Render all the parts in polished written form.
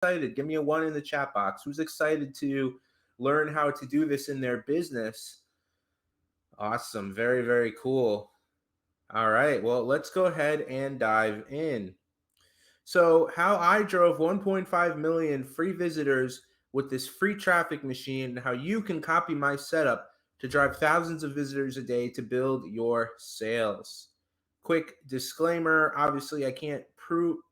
excited? Give me a one in the chat box. Who's excited to learn how to do this in their business? Awesome. Very, very cool. All right. Well, let's go ahead and dive in. So, how I drove 1.5 million free visitors with this free traffic machine, how you can copy my setup to drive thousands of visitors a day to build your sales. Quick disclaimer, obviously, I can't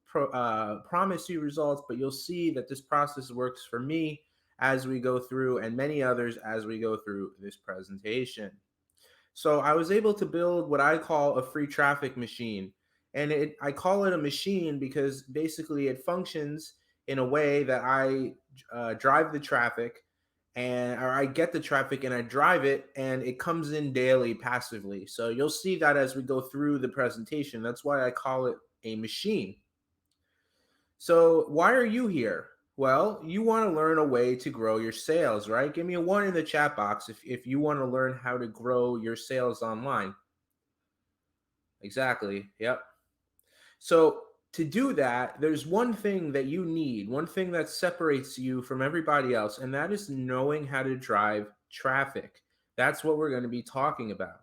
promise you results, but you'll see that this process works for me as we go through and many others as we go through this presentation. So I was able to build what I call a free traffic machine. And I call it a machine because basically it functions in a way that I drive the traffic or I get the traffic and I drive it and it comes in daily passively. So you'll see that as we go through the presentation. That's why I call it a machine. So why are you here? Well, you want to learn a way to grow your sales, right? Give me a one in the chat box if you want to learn how to grow your sales online. Exactly. Yep. So to do that, there's one thing that you need, one thing that separates you from everybody else, and that is knowing how to drive traffic. That's what we're going to be talking about.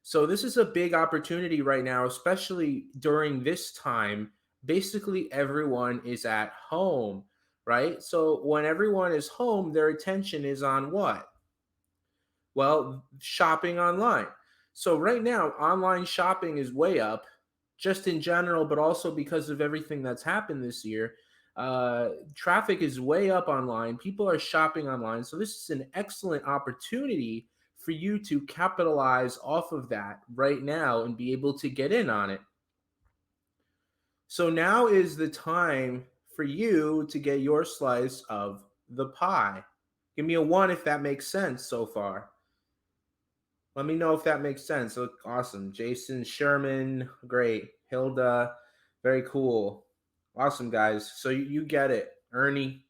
So this is a big opportunity right now, especially during this time. Basically, everyone is at home, right? So when everyone is home, their attention is on what? Well, shopping online. So right now, online shopping is way up, just in general, but also because of everything that's happened this year. Traffic is way up online. People are shopping online. So this is an excellent opportunity for you to capitalize off of that right now and be able to get in on it. So now is the time for you to get your slice of the pie. Give me a one if that makes sense so far. Let me know if that makes sense. So awesome. Jason Sherman, great. Hilda, very cool. Awesome, guys. So you get it. Ernie.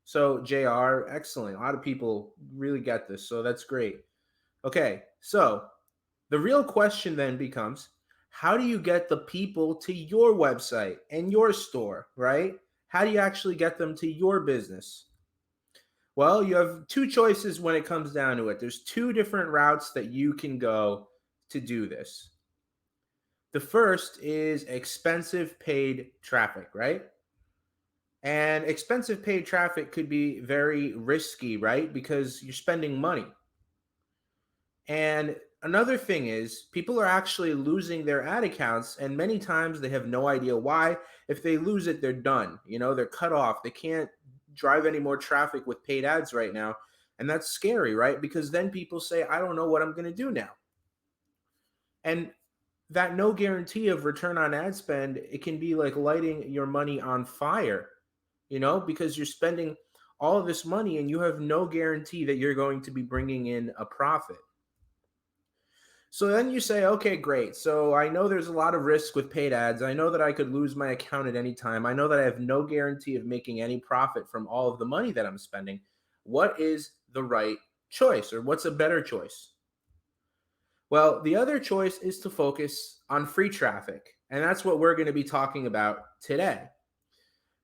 So JR, excellent. A lot of people really get this. So that's great. Okay. So the real question then becomes, how do you get the people to your website and your store, right? How do you actually get them to your business? Well, you have two choices when it comes down to it. There's two different routes that you can go to do this. The first is expensive paid traffic, right? And expensive paid traffic could be very risky, right? Because you're spending money. And another thing is, people are actually losing their ad accounts, and many times they have no idea why. If they lose it, they're done. They're cut off. They can't drive any more traffic with paid ads right now. And that's scary, right? Because then people say, I don't know what I'm going to do now. And that no guarantee of return on ad spend, it can be like lighting your money on fire, because you're spending all of this money and you have no guarantee that you're going to be bringing in a profit. So then you say, okay, great. So I know there's a lot of risk with paid ads. I know that I could lose my account at any time. I know that I have no guarantee of making any profit from all of the money that I'm spending. What is the right choice, or what's a better choice? Well, the other choice is to focus on free traffic. And that's what we're going to be talking about today.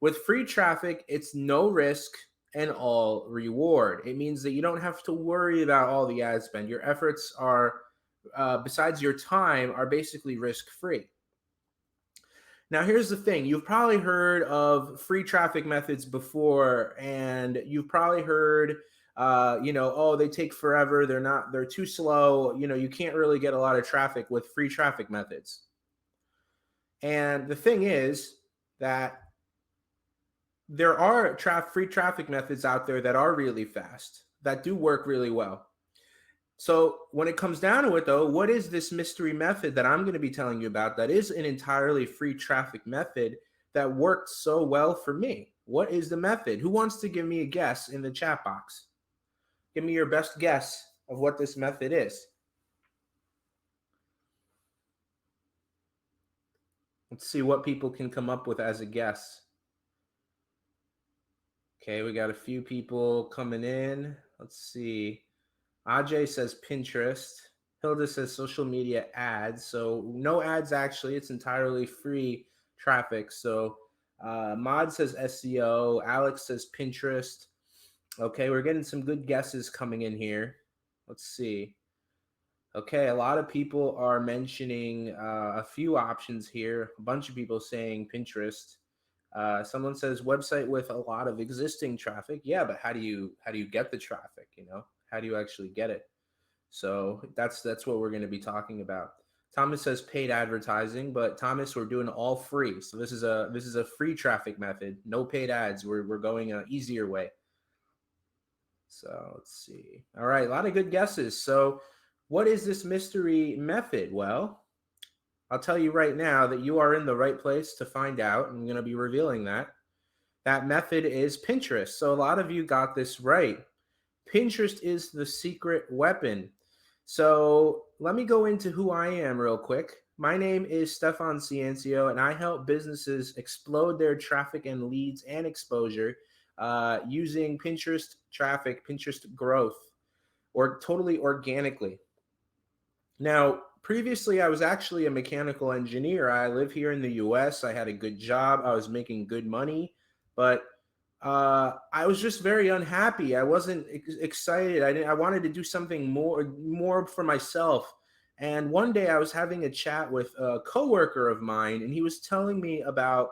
With free traffic, it's no risk and all reward. It means that you don't have to worry about all the ad spend. Your efforts are, besides your time, are basically risk-free. Now, here's the thing. You've probably heard of free traffic methods before, and you've probably heard, oh, they take forever. They're too slow. You can't really get a lot of traffic with free traffic methods. And the thing is that there are free traffic methods out there that are really fast, that do work really well. So when it comes down to it, though, what is this mystery method that I'm going to be telling you about that is an entirely free traffic method that worked so well for me? What is the method? Who wants to give me a guess in the chat box? Give me your best guess of what this method is. Let's see what people can come up with as a guess. Okay, we got a few people coming in. Let's see. Ajay says Pinterest. Hilda says social media ads. So no ads, actually. It's entirely free traffic. So Mod says SEO. Alex says Pinterest. Okay, we're getting some good guesses coming in here. Let's see. Okay, a lot of people are mentioning a few options here. A bunch of people saying Pinterest. Someone says website with a lot of existing traffic. Yeah, but how do you get the traffic? You know, how do you actually get it? So that's what we're going to be talking about. Thomas says paid advertising, but Thomas, we're doing all free. So this is a free traffic method. No paid ads. We're going an easier way. So let's see. All right, a lot of good guesses. So what is this mystery method? Well, I'll tell you right now that you are in the right place to find out. I'm going to be revealing that. That method is Pinterest. So a lot of you got this right. Pinterest is the secret weapon. So let me go into who I am real quick. My name is Stefan Ciancio, and I help businesses explode their traffic and leads and exposure using Pinterest traffic, Pinterest growth, or totally organically. Now, previously, I was actually a mechanical engineer. I live here in the US. I had a good job. I was making good money, but I was just very unhappy. I wasn't excited. I wanted to do something more for myself. And one day I was having a chat with a coworker of mine, and he was telling me about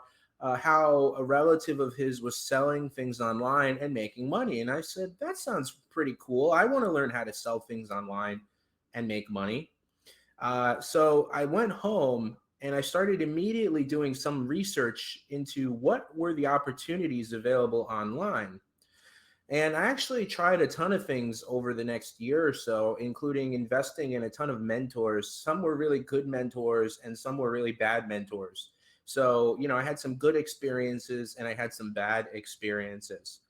how a relative of his was selling things online and making money. And I said, that sounds pretty cool. I want to learn how to sell things online and make money. So I went home and I started immediately doing some research into what were the opportunities available online. And I actually tried a ton of things over the next year or so, including investing in a ton of mentors. Some were really good mentors and some were really bad mentors. So, I had some good experiences and I had some bad experiences.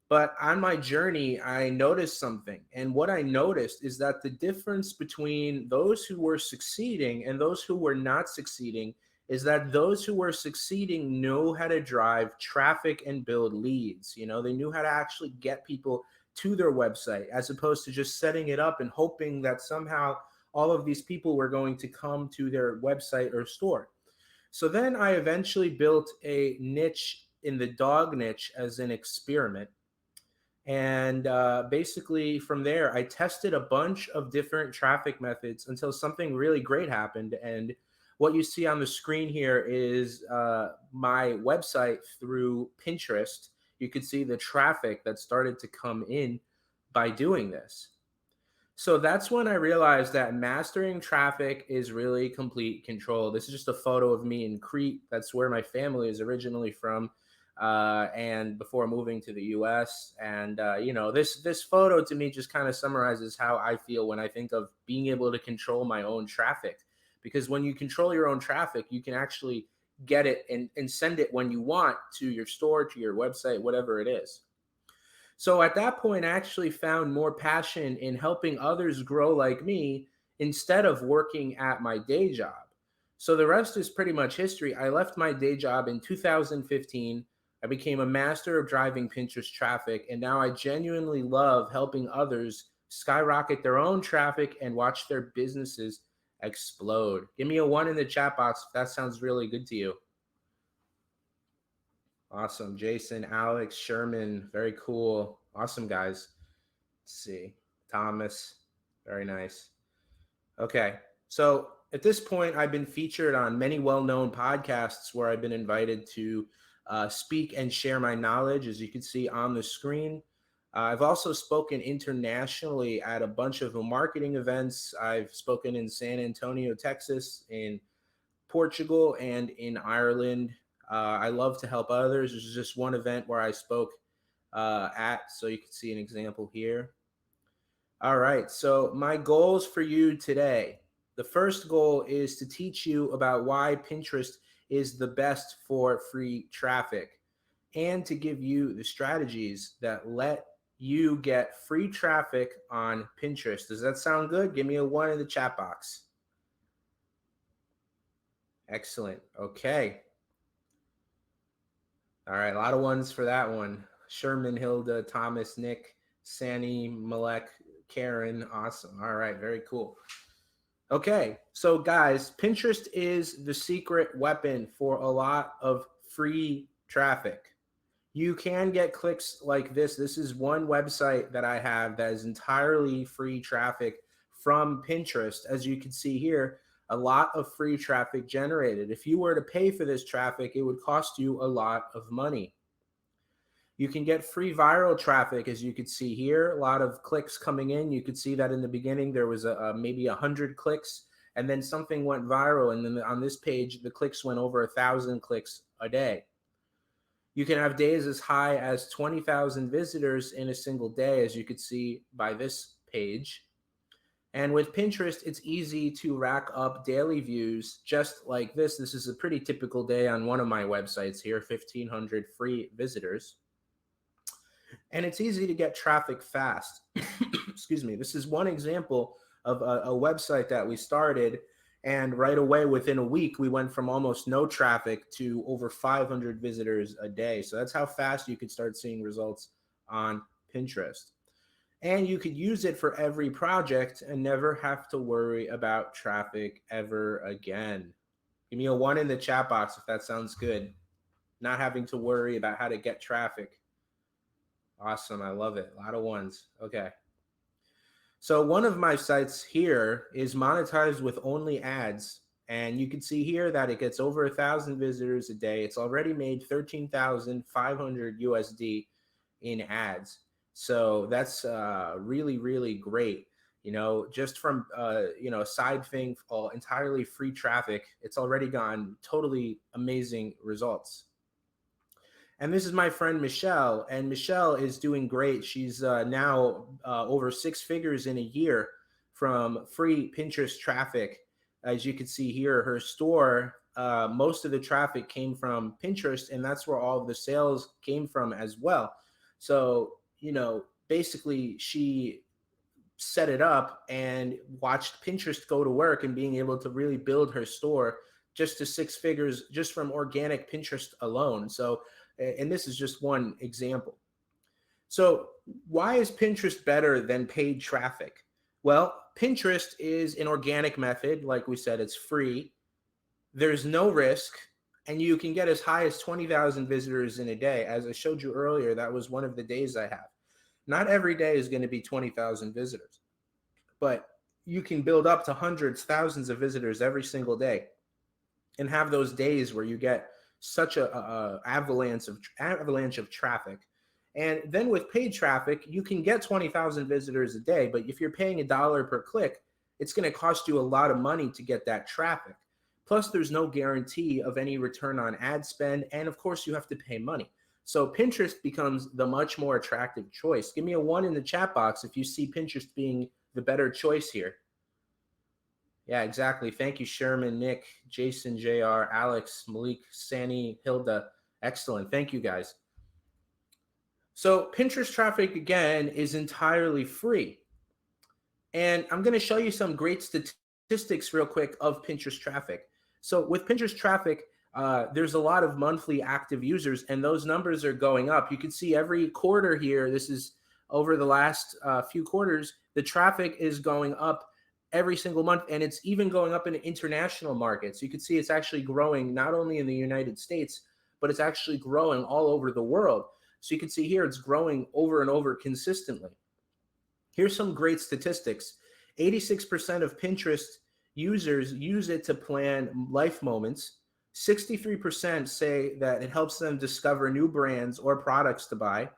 But on my journey, I noticed something. And what I noticed is that the difference between those who were succeeding and those who were not succeeding is that those who were succeeding know how to drive traffic and build leads. They knew how to actually get people to their website as opposed to just setting it up and hoping that somehow all of these people were going to come to their website or store. So then I eventually built a niche in the dog niche as an experiment. And basically, from there, I tested a bunch of different traffic methods until something really great happened. And what you see on the screen here is my website through Pinterest. You could see the traffic that started to come in by doing this. So that's when I realized that mastering traffic is really complete control. This is just a photo of me in Crete. That's where my family is originally from, and before moving to the U.S. And this photo to me just kind of summarizes how I feel when I think of being able to control my own traffic. Because when you control your own traffic, you can actually get it and send it when you want to your store, to your website, whatever it is. So at that point, I actually found more passion in helping others grow like me instead of working at my day job. So the rest is pretty much history. I left my day job in 2015. I became a master of driving Pinterest traffic, and now I genuinely love helping others skyrocket their own traffic and watch their businesses explode. Give me a one in the chat box if that sounds really good to you. Awesome. Jason, Alex, Sherman, very cool. Awesome, guys. Let's see. Thomas, very nice. Okay. So at this point, I've been featured on many well-known podcasts where I've been invited to speak and share my knowledge, as you can see on the screen. I've also spoken internationally at a bunch of marketing events. I've spoken in San Antonio, Texas, in Portugal, and in Ireland. I love to help others. There's just one event where I spoke at, so you can see an example here. All right, so my goals for you today. The first goal is to teach you about why Pinterest is the best for free traffic and to give you the strategies that let you get free traffic on Pinterest. Does that sound good? Give me a one in the chat box. Excellent. Okay. All right, a lot of ones for that one. Sherman, Hilda, Thomas, Nick, Sani, Malek, Karen. Awesome. All right, very cool. Okay, so guys, Pinterest is the secret weapon for a lot of free traffic. You can get clicks like this. This is one website that I have that is entirely free traffic from Pinterest. As you can see here, a lot of free traffic generated. If you were to pay for this traffic, it would cost you a lot of money. You can get free viral traffic, as you could see here, a lot of clicks coming in. You could see that in the beginning there was maybe 100 clicks, and then something went viral, and then on this page the clicks went over 1,000 clicks a day. You can have days as high as 20,000 visitors in a single day, as you could see by this page. And with Pinterest, it's easy to rack up daily views just like this. This is a pretty typical day on one of my websites here, 1,500 free visitors. And it's easy to get traffic fast. Excuse me. This is one example of a website that we started, and right away within a week we went from almost no traffic to over 500 visitors a day. So that's how fast you could start seeing results on Pinterest. And you could use it for every project and never have to worry about traffic ever again. Give me a 1 in the chat box if that sounds good. Not having to worry about how to get traffic. Awesome. I love it. A lot of 1s. Okay. So one of my sites here is monetized with only ads. And you can see here that it gets over 1,000 visitors a day. It's already made 13,500 USD in ads. So that's really, really great. You know, just from, a side thing, entirely free traffic, it's already gotten totally amazing results. And this is my friend Michelle, and Michelle is doing great. She's now over 6 figures in a year from free Pinterest traffic. As you can see here, her store, most of the traffic came from Pinterest, and that's where all of the sales came from as well. So, basically she set it up and watched Pinterest go to work and being able to really build her store just to 6 figures just from organic Pinterest alone. So, and this is just one example. So why is Pinterest better than paid traffic? Well, Pinterest is an organic method. Like we said, it's free. There's no risk, and you can get as high as 20,000 visitors in a day. As I showed you earlier, that was one of the days I have. Not every day is going to be 20,000 visitors, but you can build up to hundreds, thousands of visitors every single day and have those days where you get such a avalanche of traffic. And then with paid traffic, you can get 20,000 visitors a day, but if you're paying $1 per click, it's going to cost you a lot of money to get that traffic. Plus, there's no guarantee of any return on ad spend, and of course, you have to pay money. So Pinterest becomes the much more attractive choice. Give me a 1 in the chat box if you see Pinterest being the better choice here. Yeah, exactly. Thank you, Sherman, Nick, Jason, JR, Alex, Malik, Sani, Hilda. Excellent. Thank you, guys. So Pinterest traffic, again, is entirely free. And I'm going to show you some great statistics real quick of Pinterest traffic. So with Pinterest traffic, there's a lot of monthly active users, and those numbers are going up. You can see every quarter here, this is over the last few quarters, the traffic is going up every single month, and it's even going up in international markets. You can see it's actually growing not only in the United States, but it's actually growing all over the world. So you can see here it's growing over and over consistently. Here's some great statistics. 86% of Pinterest users use it to plan life moments. 63% say that it helps them discover new brands or products to buy.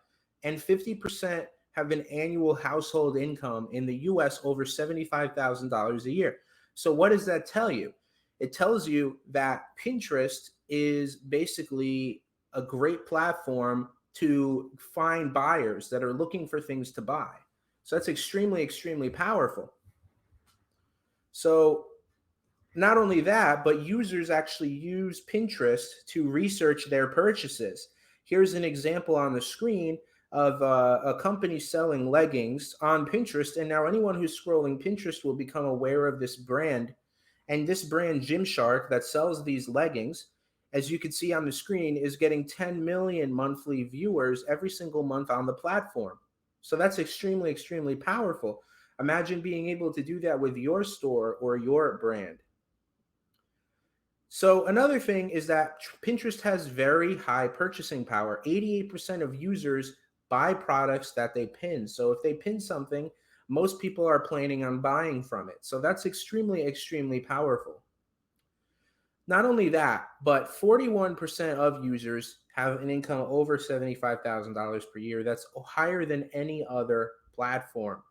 And 50% have an annual household income in the US over $75,000 a year. So what does that tell you? It tells you that Pinterest is basically a great platform to find buyers that are looking for things to buy. So that's extremely, extremely powerful. So not only that, but users actually use Pinterest to research their purchases. Here's an example on the screen of a company selling leggings on Pinterest. And now anyone who's scrolling Pinterest will become aware of this brand. And this brand, Gymshark, that sells these leggings, as you can see on the screen, is getting 10 million monthly viewers every single month on the platform. So that's extremely, extremely powerful. Imagine being able to do that with your store or your brand. So another thing is that Pinterest has very high purchasing power. 88% of users buy products that they pin. So if they pin something, most people are planning on buying from it. So that's extremely, extremely powerful. Not only that, but 41% of users have an income over $75,000 per year. That's higher than any other platform.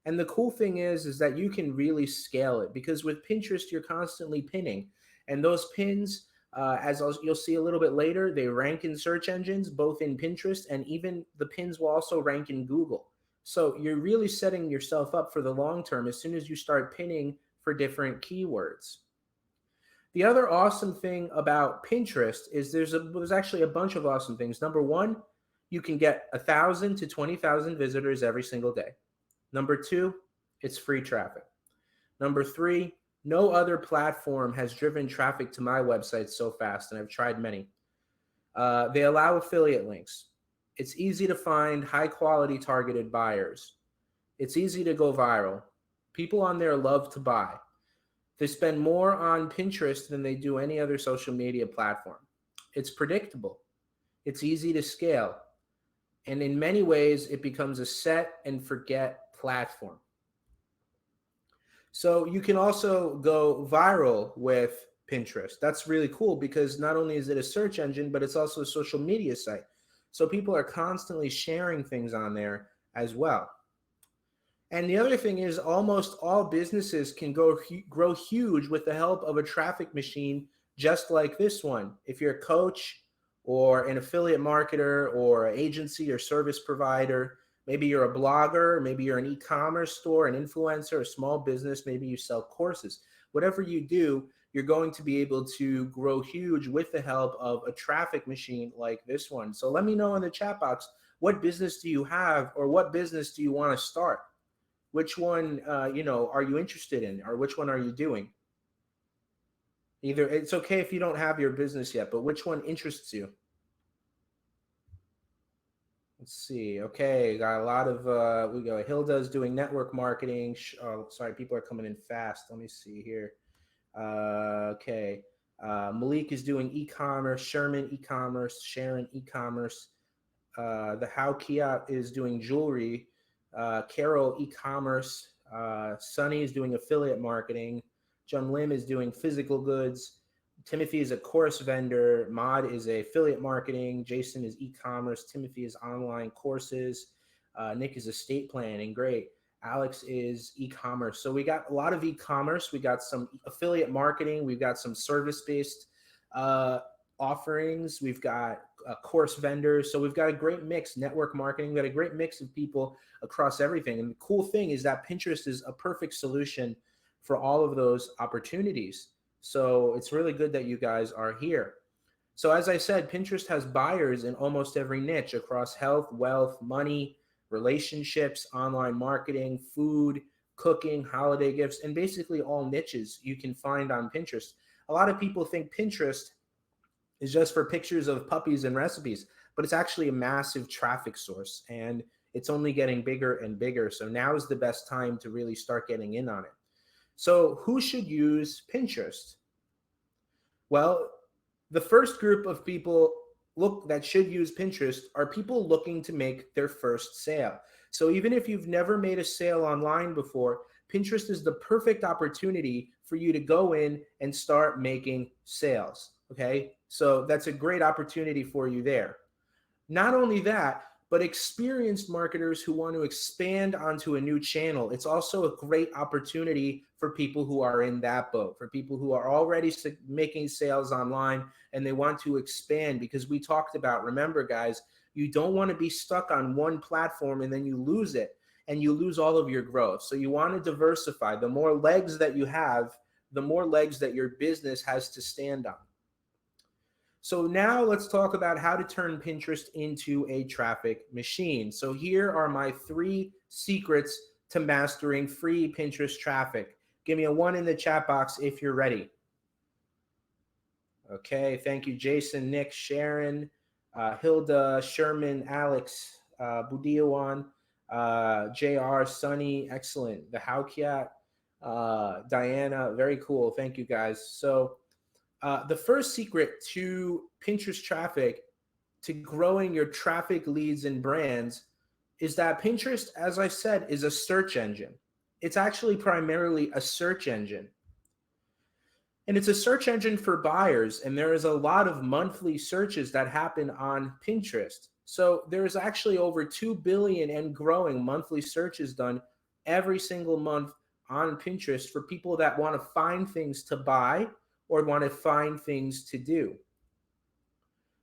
And the cool thing is that you can really scale it because with Pinterest, you're constantly pinning. And those pins, you'll see a little bit later, they rank in search engines, both in Pinterest, and even the pins will also rank in Google. So you're really setting yourself up for the long term as soon as you start pinning for different keywords. The other awesome thing about Pinterest is there's actually a bunch of awesome things. Number one, you can get 1,000 to 20,000 visitors every single day. Number two, it's free traffic. Number three, no other platform has driven traffic to my website so fast, and I've tried many. They allow affiliate links. It's easy to find high quality targeted buyers. It's easy to go viral. People on there love to buy. They spend more on Pinterest than they do any other social media platform. It's predictable. It's easy to scale. And in many ways, it becomes a set and forget platform. So you can also go viral with Pinterest. That's really cool because not only is it a search engine, but it's also a social media site. So people are constantly sharing things on there as well. And the other thing is almost all businesses can grow huge with the help of a traffic machine just like this one. If you're a coach or an affiliate marketer or an agency or service provider, maybe you're a blogger, maybe you're an e-commerce store, an influencer, a small business, maybe you sell courses. Whatever you do, you're going to be able to grow huge with the help of a traffic machine like this one. So let me know in the chat box, what business do you have or what business do you want to start? Which one, are you interested in, or which one are you doing? Either it's okay if you don't have your business yet, but which one interests you? Let's see. Okay, got a lot of we go. Hilda's doing network marketing. Oh, sorry, people are coming in fast. Let me see here. Okay. Malik is doing e-commerce. Sherman e-commerce. Sharon e-commerce. The How Kia is doing jewelry. Carol e-commerce. Sunny is doing affiliate marketing. John Lim is doing physical goods. Timothy is a course vendor. Mod is a affiliate marketing. Jason is e-commerce. Timothy is online courses. Nick is estate planning. Great. Alex is e-commerce. So we got a lot of e-commerce. We got some affiliate marketing. We've got some service-based offerings. We've got course vendors. So we've got a great mix. Network marketing. We've got a great mix of people across everything. And the cool thing is that Pinterest is a perfect solution for all of those opportunities. So it's really good that you guys are here. So as I said, Pinterest has buyers in almost every niche across health, wealth, money, relationships, online marketing, food, cooking, holiday gifts, and basically all niches you can find on Pinterest. A lot of people think Pinterest is just for pictures of puppies and recipes, but it's actually a massive traffic source and it's only getting bigger and bigger. So now is the best time to really start getting in on it. So who should use Pinterest? Well, the first group of people that should use Pinterest are people looking to make their first sale. So even if you've never made a sale online before, Pinterest is the perfect opportunity for you to go in and start making sales. Okay, so that's a great opportunity for you there. Not only that, but experienced marketers who want to expand onto a new channel. It's also a great opportunity for people who are in that boat, for people who are already making sales online and they want to expand, because we talked about, remember guys, you don't want to be stuck on one platform and then you lose it and you lose all of your growth. So you want to diversify. The more legs that you have, the more legs that your business has to stand on. So now let's talk about how to turn Pinterest into a traffic machine. So here are my 3 secrets to mastering free Pinterest traffic. Give me a 1 in the chat box if you're ready. Okay, thank you, Jason, Nick, Sharon, Hilda, Sherman, Alex, Budiawan, JR, Sunny, excellent. The How Cat, Diana, very cool. Thank you, guys. So The first secret to Pinterest traffic, to growing your traffic, leads, and brands, is that Pinterest, as I said, is a search engine. It's actually primarily a search engine. And it's a search engine for buyers. And there is a lot of monthly searches that happen on Pinterest. So there's actually over 2 billion and growing monthly searches done every single month on Pinterest for people that want to find things to buy or want to find things to do.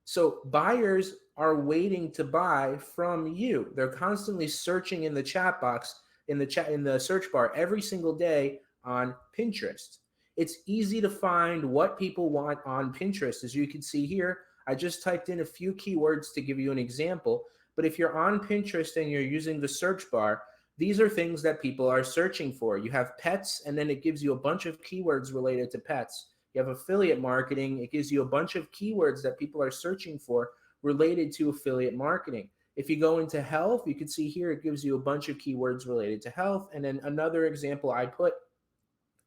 So buyers are waiting to buy from you. They're constantly searching in the chat box, in the search bar every single day on Pinterest. It's easy to find what people want on Pinterest. As you can see here, I just typed in a few keywords to give you an example. But if you're on Pinterest and you're using the search bar, these are things that people are searching for. You have pets, and then it gives you a bunch of keywords related to pets. You have affiliate marketing. It gives you a bunch of keywords that people are searching for related to affiliate marketing. If you go into health, you can see here it gives you a bunch of keywords related to health. And then another example I put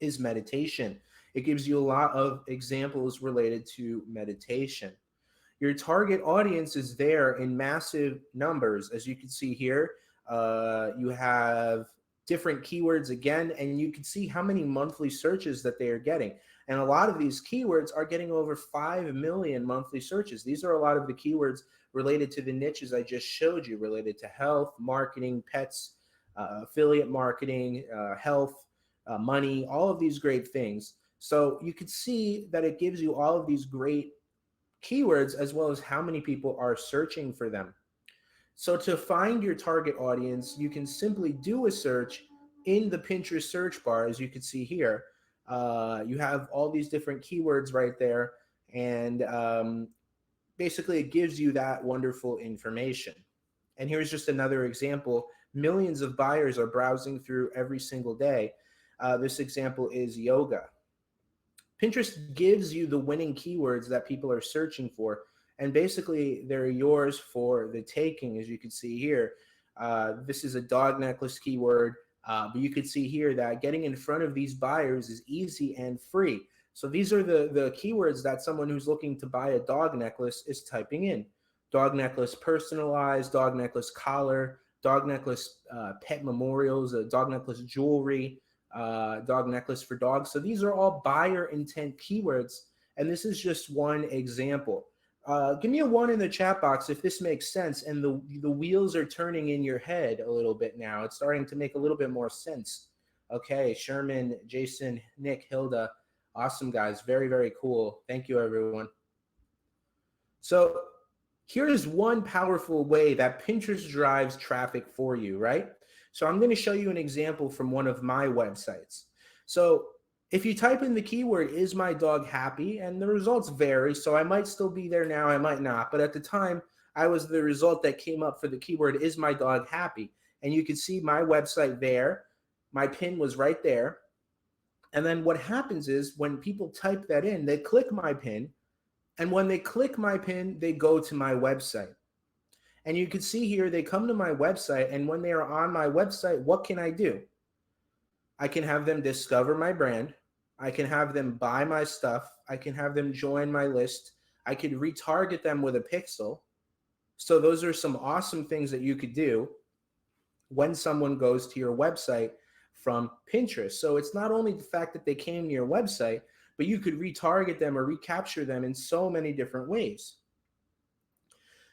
is meditation. It gives you a lot of examples related to meditation. Your target audience is there in massive numbers. As you can see here, you have different keywords again, and you can see how many monthly searches that they are getting. And a lot of these keywords are getting over 5 million monthly searches. These are a lot of the keywords related to the niches I just showed you, related to health, marketing, pets, affiliate marketing, health, money, all of these great things. So you could see that it gives you all of these great keywords as well as how many people are searching for them. So to find your target audience, you can simply do a search in the Pinterest search bar. As you can see here, you have all these different keywords right there, and basically it gives you that wonderful information. And here's just another example. Millions of buyers are browsing through every single day. This example is yoga. Pinterest gives you the winning keywords that people are searching for, and basically they're yours for the taking. As you can see here, this is a dog necklace keyword, but you could see here that getting in front of these buyers is easy and free. So these are the keywords that someone who's looking to buy a dog necklace is typing in. Dog necklace personalized, dog necklace collar, dog necklace pet memorials, dog necklace jewelry, dog necklace for dogs. So these are all buyer intent keywords, and this is just one example. Give me a 1 in the chat box if this makes sense, and the wheels are turning in your head a little bit now. It's starting to make a little bit more sense. Okay, Sherman, Jason, Nick, Hilda, awesome guys, very, very cool. Thank you, everyone. So here is one powerful way that Pinterest drives traffic for you, right? So I'm going to show you an example from one of my websites. So if you type in the keyword, is my dog happy? And the results vary. So I might still be there now, I might not. But at the time, I was the result that came up for the keyword, is my dog happy? And you can see my website there. My pin was right there. And then what happens is when people type that in, they click my pin. And when they click my pin, they go to my website. And you can see here, they come to my website. And when they are on my website, what can I do? I can have them discover my brand. I can have them buy my stuff. I can have them join my list. I could retarget them with a pixel. So those are some awesome things that you could do when someone goes to your website from Pinterest. So it's not only the fact that they came to your website, but you could retarget them or recapture them in so many different ways.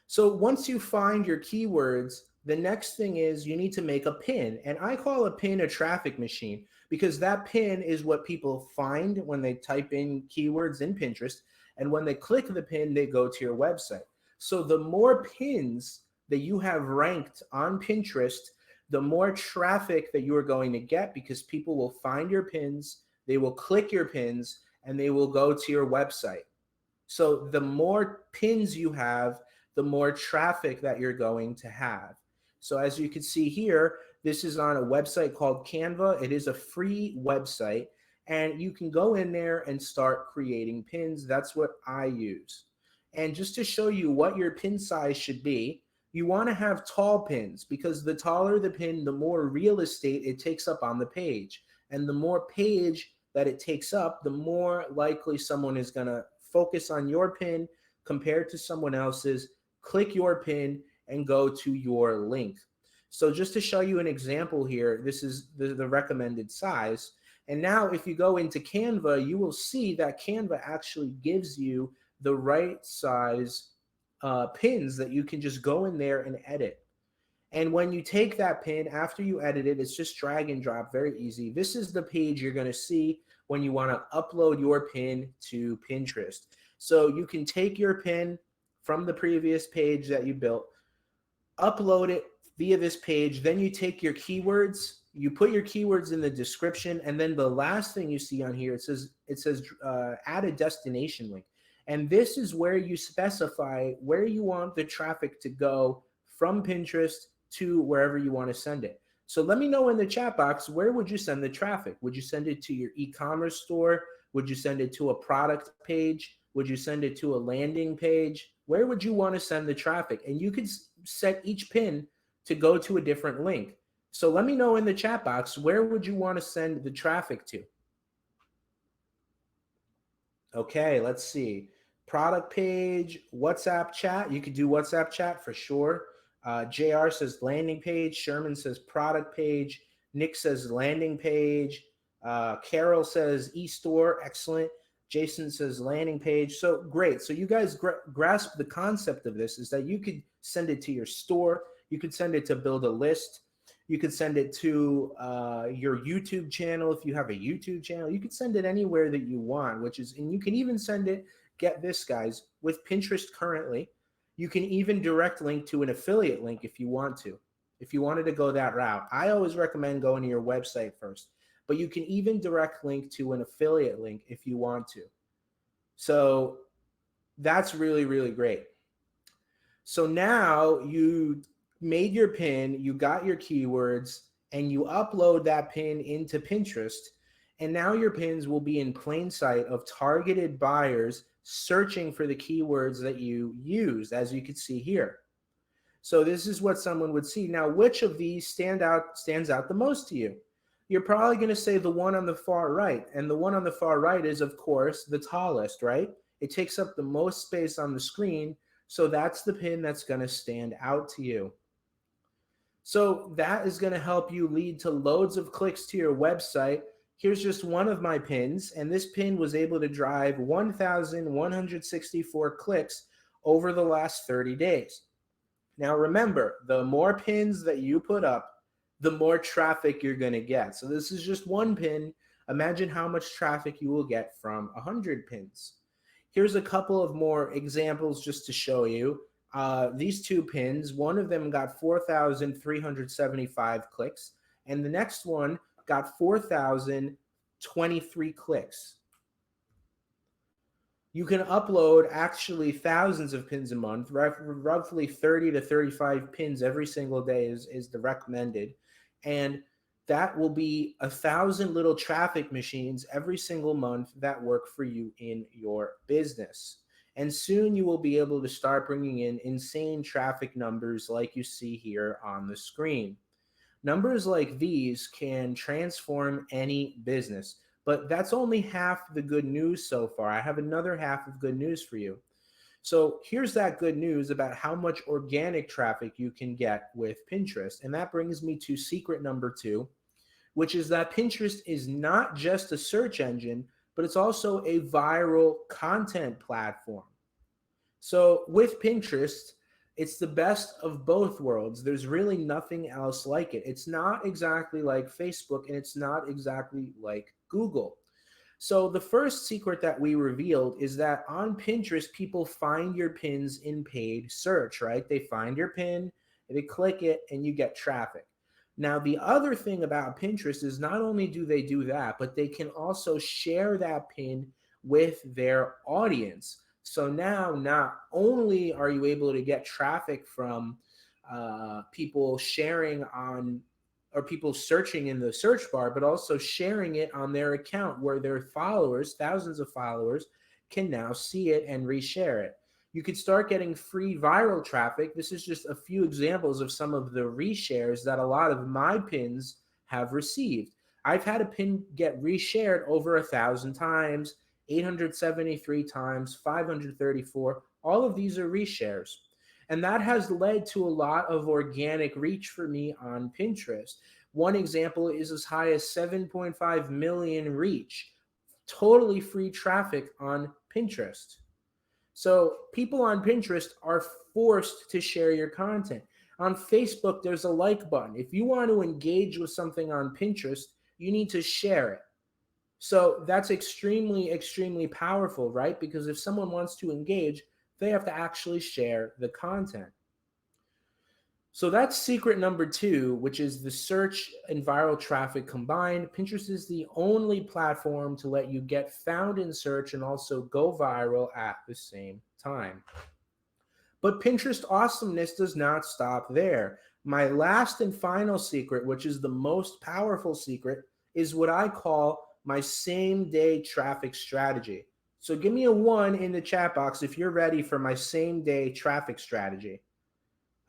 So once you find your keywords, the next thing is you need to make a pin. And I call a pin a traffic machine because that pin is what people find when they type in keywords in Pinterest. And when they click the pin, they go to your website. So the more pins that you have ranked on Pinterest, the more traffic that you are going to get, because people will find your pins, they will click your pins, and they will go to your website. So the more pins you have, the more traffic that you're going to have. So as you can see here, this is on a website called Canva. It is a free website, and you can go in there and start creating pins. That's what I use. And just to show you what your pin size should be, you want to have tall pins, because the taller the pin, the more real estate it takes up on the page. And the more page that it takes up, the more likely someone is going to focus on your pin compared to someone else's, click your pin, and go to your link. So just to show you an example here, this is the recommended size. And now if you go into Canva, you will see that Canva actually gives you the right size pins that you can just go in there and edit. And when you take that pin, after you edit it, it's just drag and drop, very easy. This is the page you're going to see when you want to upload your pin to Pinterest. So you can take your pin from the previous page that you built, upload it via this page, then you take your keywords, you put your keywords in the description, and then the last thing you see on here, it says add a destination link. And this is where you specify where you want the traffic to go from Pinterest to wherever you want to send it. So let me know in the chat box, where would you send the traffic? Would you send it to your e-commerce store? Would you send it to a product page? Would you send it to a landing page? Where would you want to send the traffic? And you could set each pin to go to a different link. So let me know in the chat box, where would you want to send the traffic to? Okay, let's see. Product page, WhatsApp chat. You could do WhatsApp chat for sure. JR says landing page. Sherman says product page. Nick says landing page. Carol says e-store. Excellent. Jason says landing page. So great. So you guys grasp the concept of this, is that you could send it to your store. You could send it to build a list. You could send it to your YouTube channel if you have a YouTube channel. You could send it anywhere that you want, and you can even send it, get this guys, with Pinterest currently, you can even direct link to an affiliate link if you want to, if you wanted to go that route. I always recommend going to your website first, but you can even direct link to an affiliate link if you want to. So that's really, really great. So now you made your pin, you got your keywords, and you upload that pin into Pinterest, and now your pins will be in plain sight of targeted buyers searching for the keywords that you used, as you can see here. So this is what someone would see. Now, which of these stands out the most to you? You're probably going to say the one on the far right, and the one on the far right is, of course, the tallest, right? It takes up the most space on the screen, so that's the pin that's going to stand out to you. So that is going to help you lead to loads of clicks to your website. Here's just one of my pins, and this pin was able to drive 1,164 clicks over the last 30 days. Now remember, the more pins that you put up, the more traffic you're going to get. So this is just one pin. Imagine how much traffic you will get from 100 pins. Here's a couple of more examples just to show you. These two pins, one of them got 4,375 clicks, and the next one got 4,023 clicks. You can upload actually thousands of pins a month, roughly 30 to 35 pins every single day is the recommended. And that will be 1,000 little traffic machines every single month that work for you in your business. And soon you will be able to start bringing in insane traffic numbers like you see here on the screen. Numbers like these can transform any business, but that's only half the good news so far. I have another half of good news for you. So here's that good news about how much organic traffic you can get with Pinterest. And that brings me to secret number 2, which is that Pinterest is not just a search engine, but it's also a viral content platform. So with Pinterest, it's the best of both worlds. There's really nothing else like it. It's not exactly like Facebook, and it's not exactly like Google. So the first secret that we revealed is that on Pinterest, people find your pins in paid search, right? They find your pin, they click it, and you get traffic. Now, the other thing about Pinterest is not only do they do that, but they can also share that pin with their audience. So now not only are you able to get traffic from people sharing on, or people searching in the search bar, but also sharing it on their account where their followers, thousands of followers, can now see it and reshare it. You could start getting free viral traffic. This is just a few examples of some of the reshares that a lot of my pins have received. I've had a pin get reshared over 1,000 times, 873 times, 534. All of these are reshares. And that has led to a lot of organic reach for me on Pinterest. One example is as high as 7.5 million reach, totally free traffic on Pinterest. So people on Pinterest are forced to share your content. On Facebook, there's a like button. If you want to engage with something on Pinterest, you need to share it. So that's extremely, extremely powerful, right? Because if someone wants to engage, they have to actually share the content. So that's secret number 2, which is the search and viral traffic combined. Pinterest is the only platform to let you get found in search and also go viral at the same time. But Pinterest awesomeness does not stop there. My last and final secret, which is the most powerful secret, is what I call my same day traffic strategy. So give me a 1 in the chat box if you're ready for my same day traffic strategy.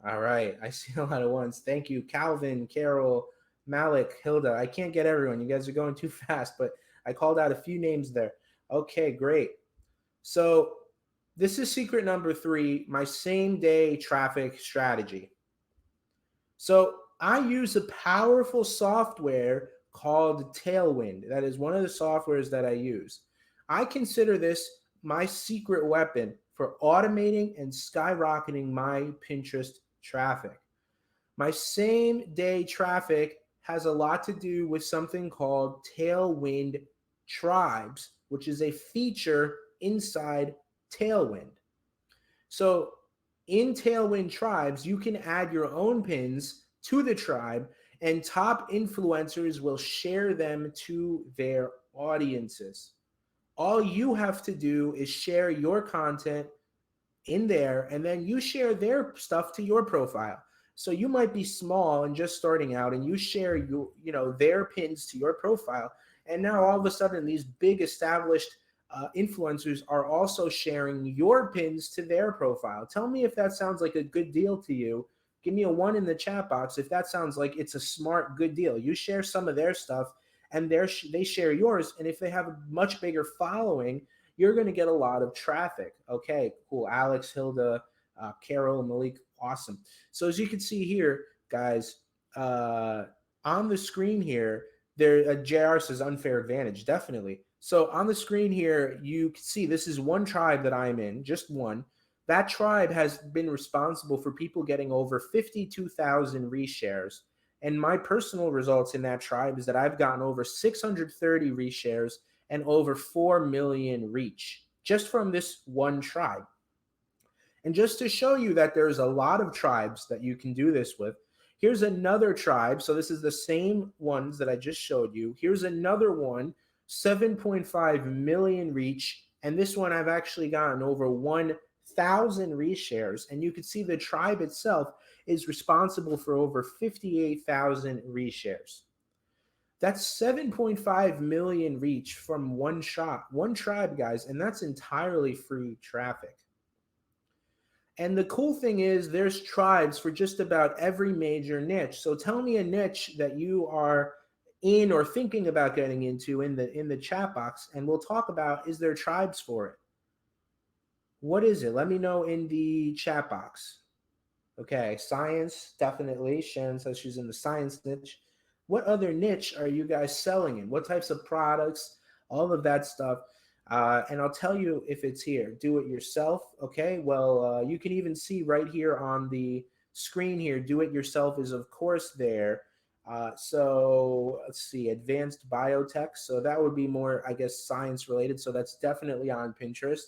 All right. I see a lot of ones. Thank you, Calvin, Carol, Malik, Hilda. I can't get everyone. You guys are going too fast, but I called out a few names there. Okay, great. So this is secret number 3, my same day traffic strategy. So I use a powerful software called Tailwind. That is one of the softwares that I use. I consider this my secret weapon for automating and skyrocketing my Pinterest traffic. My same day traffic has a lot to do with something called Tailwind Tribes, which is a feature inside Tailwind. So in Tailwind Tribes, you can add your own pins to the tribe, and top influencers will share them to their audiences. All you have to do is share your content in there, and then you share their stuff to your profile. So you might be small and just starting out, and you share their pins to your profile, and now all of a sudden these big established influencers are also sharing your pins to their profile. Tell me if that sounds like a good deal to you. Give me a 1 in the chat box if that sounds like it's a smart, good deal. You share some of their stuff, and they share yours, and if they have a much bigger following, you're going to get a lot of traffic. Okay, cool. Alex, Hilda, Carol, Malik, awesome. So as you can see here, guys, on the screen here, JR says unfair advantage, definitely. So on the screen here, you can see this is one tribe that I'm in, just one. That tribe has been responsible for people getting over 52,000 reshares. And my personal results in that tribe is that I've gotten over 630 reshares and over 4 million reach just from this one tribe. And just to show you that there's a lot of tribes that you can do this with, here's another tribe. So this is the same ones that I just showed you. Here's another one, 7.5 million reach. And this one I've actually gotten over 1,000 reshares. And you can see the tribe itself is responsible for over 58,000 reshares. That's 7.5 million reach from one tribe, guys, and that's entirely free traffic. And the cool thing is there's tribes for just about every major niche. So tell me a niche that you are in or thinking about getting into in the chat box, and we'll talk about, is there tribes for it? What is it? Let me know in the chat box. Okay, science, definitely. Shannon says she's in the science niche. What other niche are you guys selling in? What types of products? All of that stuff. And I'll tell you if it's here. Do it yourself. Okay, well, you can even see right here on the screen here, do it yourself is of course there. So let's see, advanced biotech. So that would be more, I guess, science related. So that's definitely on Pinterest.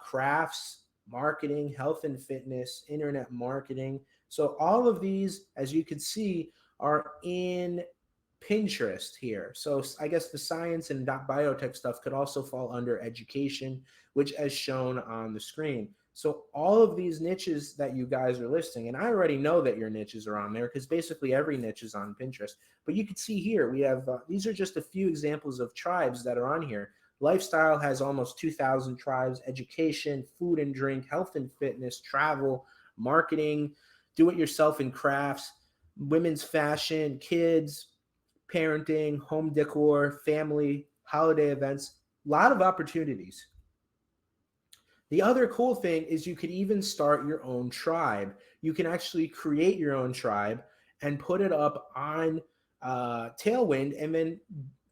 Crafts, marketing, health and fitness, internet marketing. So all of these, as you can see, are in Pinterest here. So I guess the science and biotech stuff could also fall under education, which as shown on the screen. So all of these niches that you guys are listing, and I already know that your niches are on there because basically every niche is on Pinterest. But you can see here, we have, these are just a few examples of tribes that are on here. Lifestyle has almost 2,000 tribes, education, food and drink, health and fitness, travel, marketing, do-it-yourself and crafts, women's fashion, kids, parenting, home decor, family, holiday events, a lot of opportunities. The other cool thing is you could even start your own tribe. You can actually create your own tribe and put it up on Tailwind and then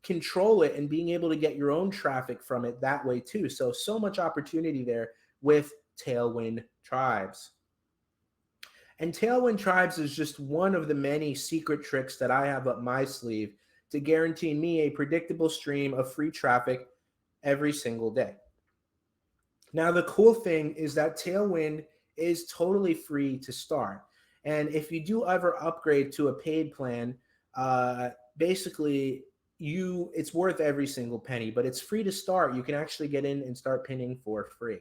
control it and being able to get your own traffic from it that way too. So much opportunity there with Tailwind tribes. And Tailwind Tribes is just one of the many secret tricks that I have up my sleeve to guarantee me a predictable stream of free traffic every single day. Now, the cool thing is that Tailwind is totally free to start. And if you do ever upgrade to a paid plan, basically it's worth every single penny, but it's free to start. You can actually get in and start pinning for free.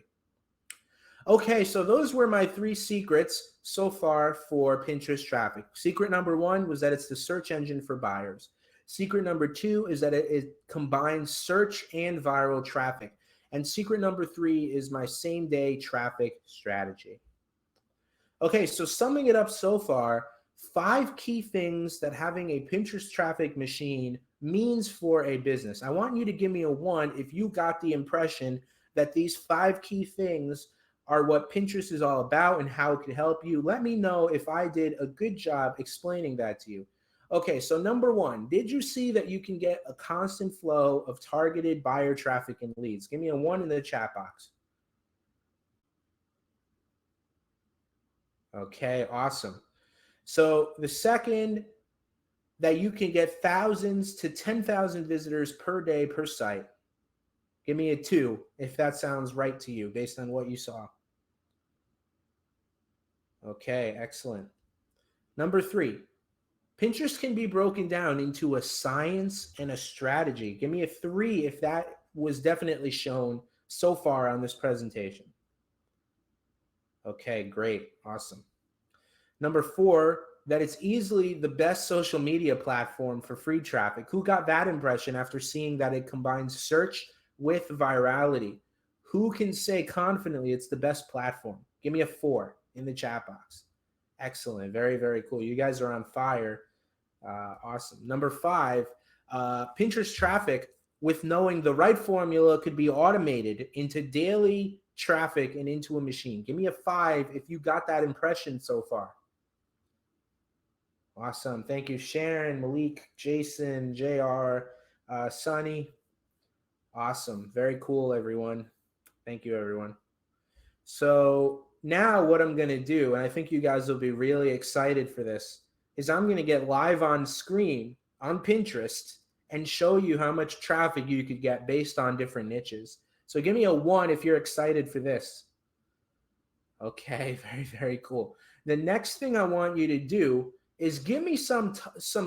Okay, so those were my 3 secrets so far for Pinterest traffic. Secret number 1 was that it's the search engine for buyers. Secret number 2 is that it combines search and viral traffic. And secret number 3 is my same day traffic strategy. Okay, so summing it up so far, 5 key things that having a Pinterest traffic machine means for a business. I want you to give me a 1 if you got the impression that these 5 key things are what Pinterest is all about and how it could help you. Let me know if I did a good job explaining that to you. Okay, so number 1, did you see that you can get a constant flow of targeted buyer traffic and leads? Give me a 1 in the chat box. Okay, awesome. So the second, that you can get thousands to 10,000 visitors per day per site. Give me a 2 if that sounds right to you based on what you saw. Okay, excellent. Number 3, Pinterest can be broken down into a science and a strategy. Give me a 3 if that was definitely shown so far on this presentation. Okay, great. Awesome. Number 4, that it's easily the best social media platform for free traffic. Who got that impression after seeing that it combines search with virality? Who can say confidently it's the best platform? Give me a 4 in the chat box. Excellent. Very, very cool. You guys are on fire. Awesome. Number 5, Pinterest traffic with knowing the right formula could be automated into daily traffic and into a machine. Give me a 5 if you got that impression so far. Awesome. Thank you, Sharon, Malik, Jason, JR, Sunny. Awesome. Very cool, everyone. Thank you, everyone. So now what I'm going to do, and I think you guys will be really excited for this, is I'm going to get live on screen on Pinterest and show you how much traffic you could get based on different niches. So give me a 1 if you're excited for this. Okay, very, very cool. The next thing I want you to do is give me some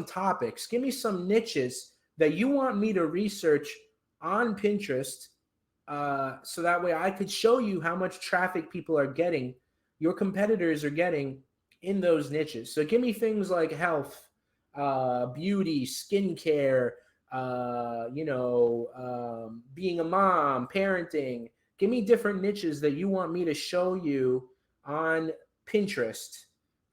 topics, give me some niches that you want me to research on Pinterest, so that way I could show you how much traffic people are getting, your competitors are getting in those niches. So give me things like health, beauty, skincare, being a mom, parenting. Give me different niches that you want me to show you on Pinterest.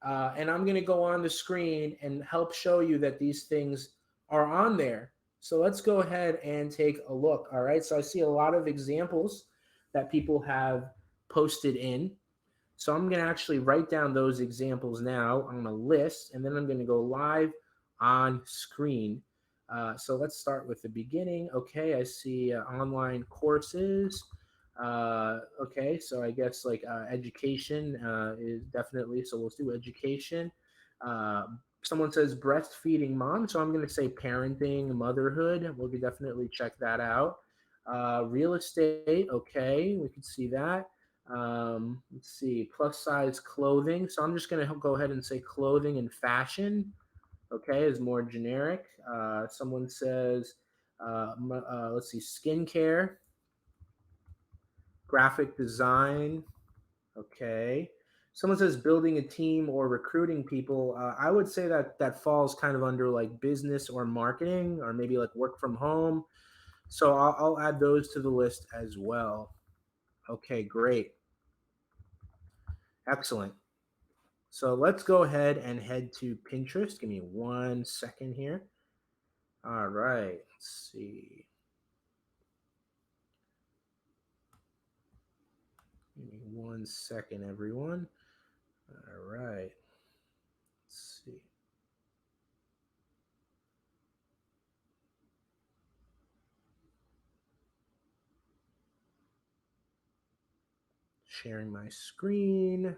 And I'm going to go on the screen and help show you that these things are on there. So let's go ahead and take a look. All right. So I see a lot of examples that people have posted in. So I'm going to actually write down those examples now on a list, and then I'm going to go live on screen. So let's start with the beginning. Okay. I see online courses. Okay, so I guess like education is definitely, so we'll do education. Someone says breastfeeding mom, so I'm going to say parenting, motherhood. We'll definitely check that out. Real estate, okay, we can see that. Let's see, plus size clothing. So I'm just going to go ahead and say clothing and fashion, okay, is more generic. Someone says, let's see, skincare, graphic design. Okay. Someone says building a team or recruiting people. I would say that that falls kind of under like business or marketing, or maybe like work from home. So I'll add those to the list as well. Okay, great. Excellent. So let's go ahead and head to Pinterest. Give me 1 second here. All right. Let's see. Give me 1 second, everyone. All right. Let's see. Sharing my screen.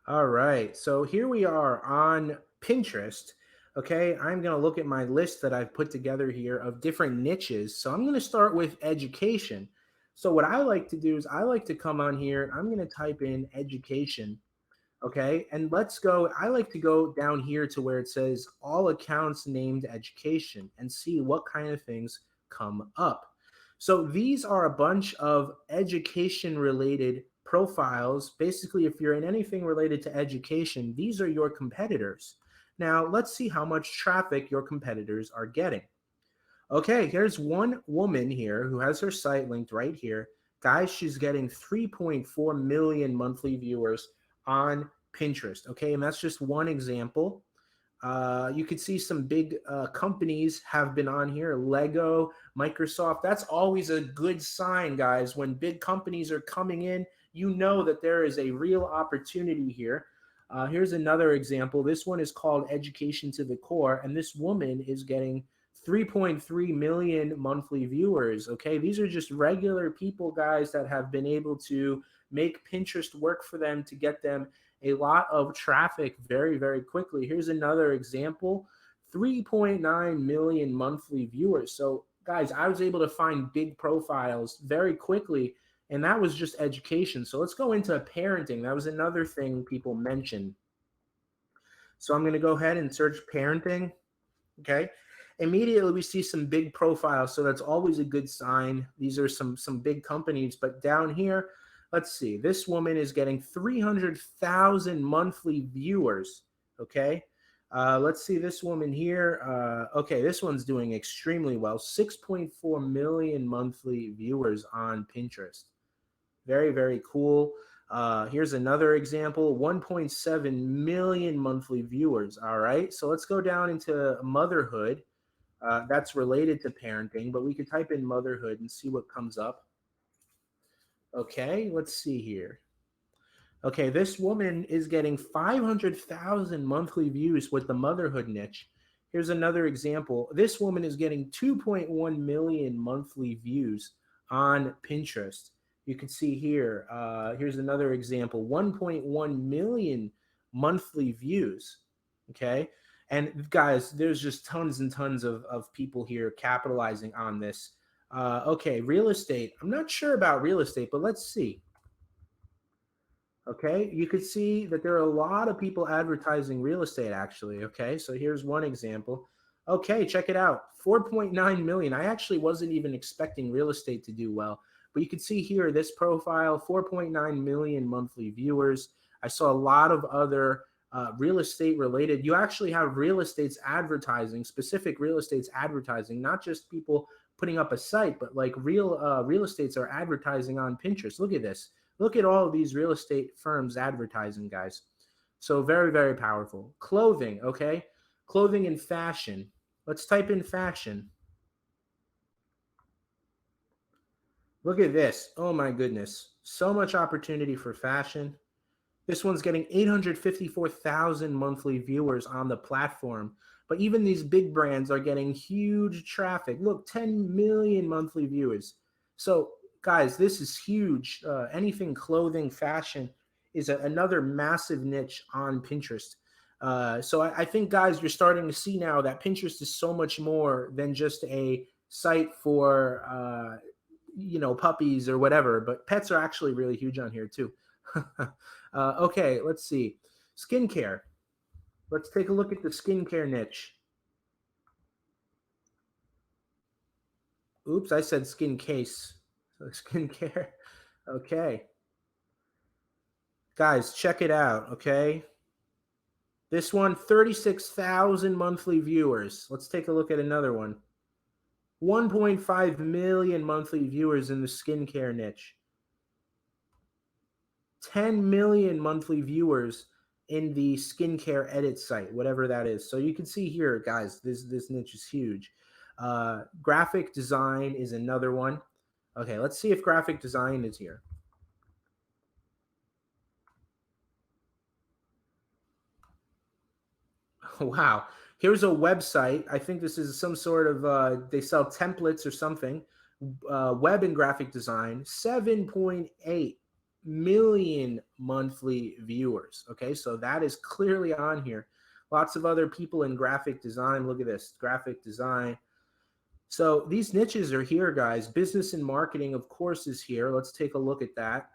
All right. So here we are on Pinterest. Okay. I'm going to look at my list that I've put together here of different niches. So I'm going to start with education. So what I like to do is I like to come on here and I'm going to type in education. Okay. And let's go. I like to go down here to where it says all accounts named education and see what kind of things come up. So these are a bunch of education related profiles. Basically, if you're in anything related to education, these are your competitors. Now, let's see how much traffic your competitors are getting. Okay, here's one woman here who has her site linked right here. Guys, she's getting 3.4 million monthly viewers on Pinterest. Okay, and that's just one example. You could see some big companies have been on here. Lego, Microsoft. That's always a good sign, guys. When big companies are coming in, you know that there is a real opportunity here. Here's another example. This one is called Education to the Core, and this woman is getting 3.3 million monthly viewers. Okay, these are just regular people, guys, that have been able to make Pinterest work for them to get them a lot of traffic very, very quickly. Here's another example, 3.9 million monthly viewers. So, guys, I was able to find big profiles very quickly, and that was just education. So, let's go into parenting. That was another thing people mentioned. So, I'm going to go ahead and search parenting. Okay. Immediately we see some big profiles, so that's always a good sign. These are some big companies, but down here, let's see. This woman is getting 300,000 monthly viewers. Okay. Let's see this woman here. Okay, this one's doing extremely well. 6.4 million monthly viewers on Pinterest. Very, very cool. Here's another example, 1.7 million monthly viewers. All right, so let's go down into motherhood. That's related to parenting, but we could type in motherhood and see what comes up. Okay, let's see here. Okay, this woman is getting 500,000 monthly views with the motherhood niche. Here's another example. This woman is getting 2.1 million monthly views on Pinterest. You can see here, here's another example, 1.1 million monthly views. Okay. And guys, there's just tons and tons of people here capitalizing on this. Okay, real estate. I'm not sure about real estate, but let's see. Okay, you could see that there are a lot of people advertising real estate actually. Okay, so here's one example. Okay, check it out, 4.9 million. I actually wasn't even expecting real estate to do well, but you can see here this profile, 4.9 million monthly viewers. I saw a lot of other real estate related. You actually have real estate's advertising, specific real estate's advertising, not just people putting up a site, but like real estates are advertising on Pinterest. Look at this. Look at all of these real estate firms advertising, guys. So very, very powerful. Clothing, okay? Clothing and fashion. Let's type in fashion. Look at this. Oh my goodness. So much opportunity for fashion. This one's getting 854,000 monthly viewers on the platform. But even these big brands are getting huge traffic. Look, 10 million monthly viewers. So, guys, this is huge. Anything clothing, fashion is another massive niche on Pinterest. So I think, guys, you're starting to see now that Pinterest is so much more than just a site for, puppies or whatever. But pets are actually really huge on here too. Okay, let's see. Skincare. Let's take a look at the skincare niche. Oops, I said skin case. So skincare. Okay. Guys, check it out, okay? This one, 36,000 monthly viewers. Let's take a look at another one. 1.5 million monthly viewers in the skincare niche. 10 million monthly viewers in the skincare edit site, whatever that is. So you can see here, guys, this niche is huge. Graphic design is another one. Okay, let's see if graphic design is here. Wow. Here's a website. I think this is some sort of, they sell templates or something. Web and graphic design, 7.8 million monthly viewers. Okay, so that is clearly on here. Lots of other people in graphic design. Look at this, graphic design. So these niches are here, guys. Business and marketing, of course, is here. Let's take a look at that.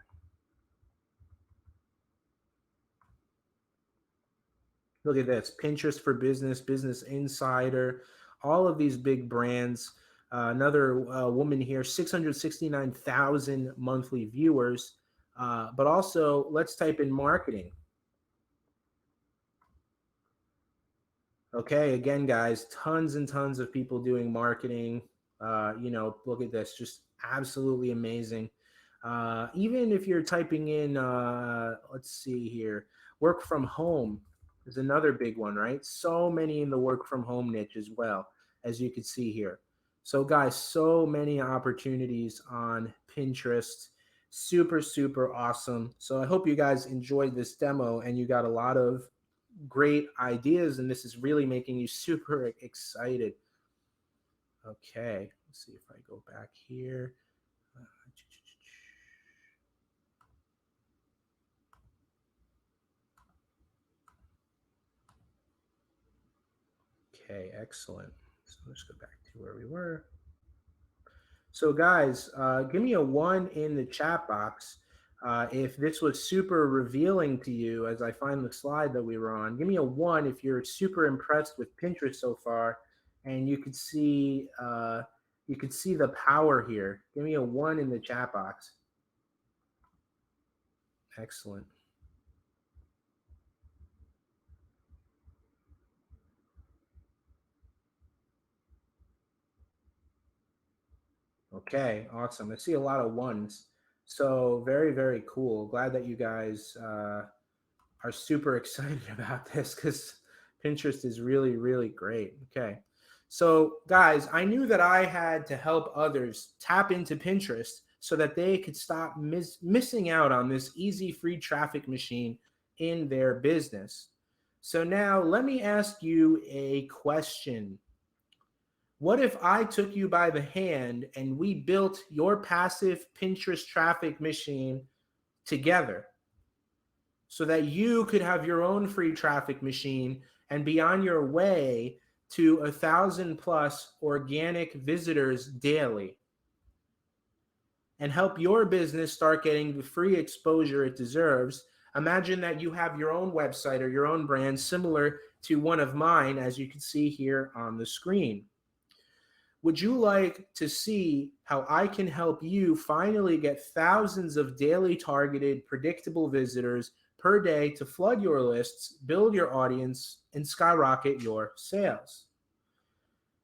Look at this, Pinterest for Business, Business Insider, all of these big brands. Another woman here, 669,000 monthly viewers. But also, let's type in marketing. Okay, again, guys, tons and tons of people doing marketing. Look at this, just absolutely amazing. Even if you're typing in, let's see here, work from home is another big one, right? So many in the work from home niche as well, as you can see here. So guys, so many opportunities on Pinterest. Super, super awesome. So I hope you guys enjoyed this demo and you got a lot of great ideas, and this is really making you super excited. Okay, let's see if I go back here. Okay, excellent. So let's go back to where we were. So guys, give me a 1 in the chat box if this was super revealing to you as I find the slide that we were on. Give me a 1 if you're super impressed with Pinterest so far, and you could see the power here. Give me a 1 in the chat box. Excellent. Okay, awesome. I see a lot of 1s. So very, very cool. Glad that you guys are super excited about this because Pinterest is really, really great. Okay. So guys, I knew that I had to help others tap into Pinterest so that they could stop missing out on this easy free traffic machine in their business. So now let me ask you a question. What if I took you by the hand and we built your passive Pinterest traffic machine together so that you could have your own free traffic machine and be on your way to 1,000+ organic visitors daily and help your business start getting the free exposure it deserves? Imagine that you have your own website or your own brand similar to one of mine, as you can see here on the screen. Would you like to see how I can help you finally get thousands of daily targeted, predictable visitors per day to flood your lists, build your audience, and skyrocket your sales?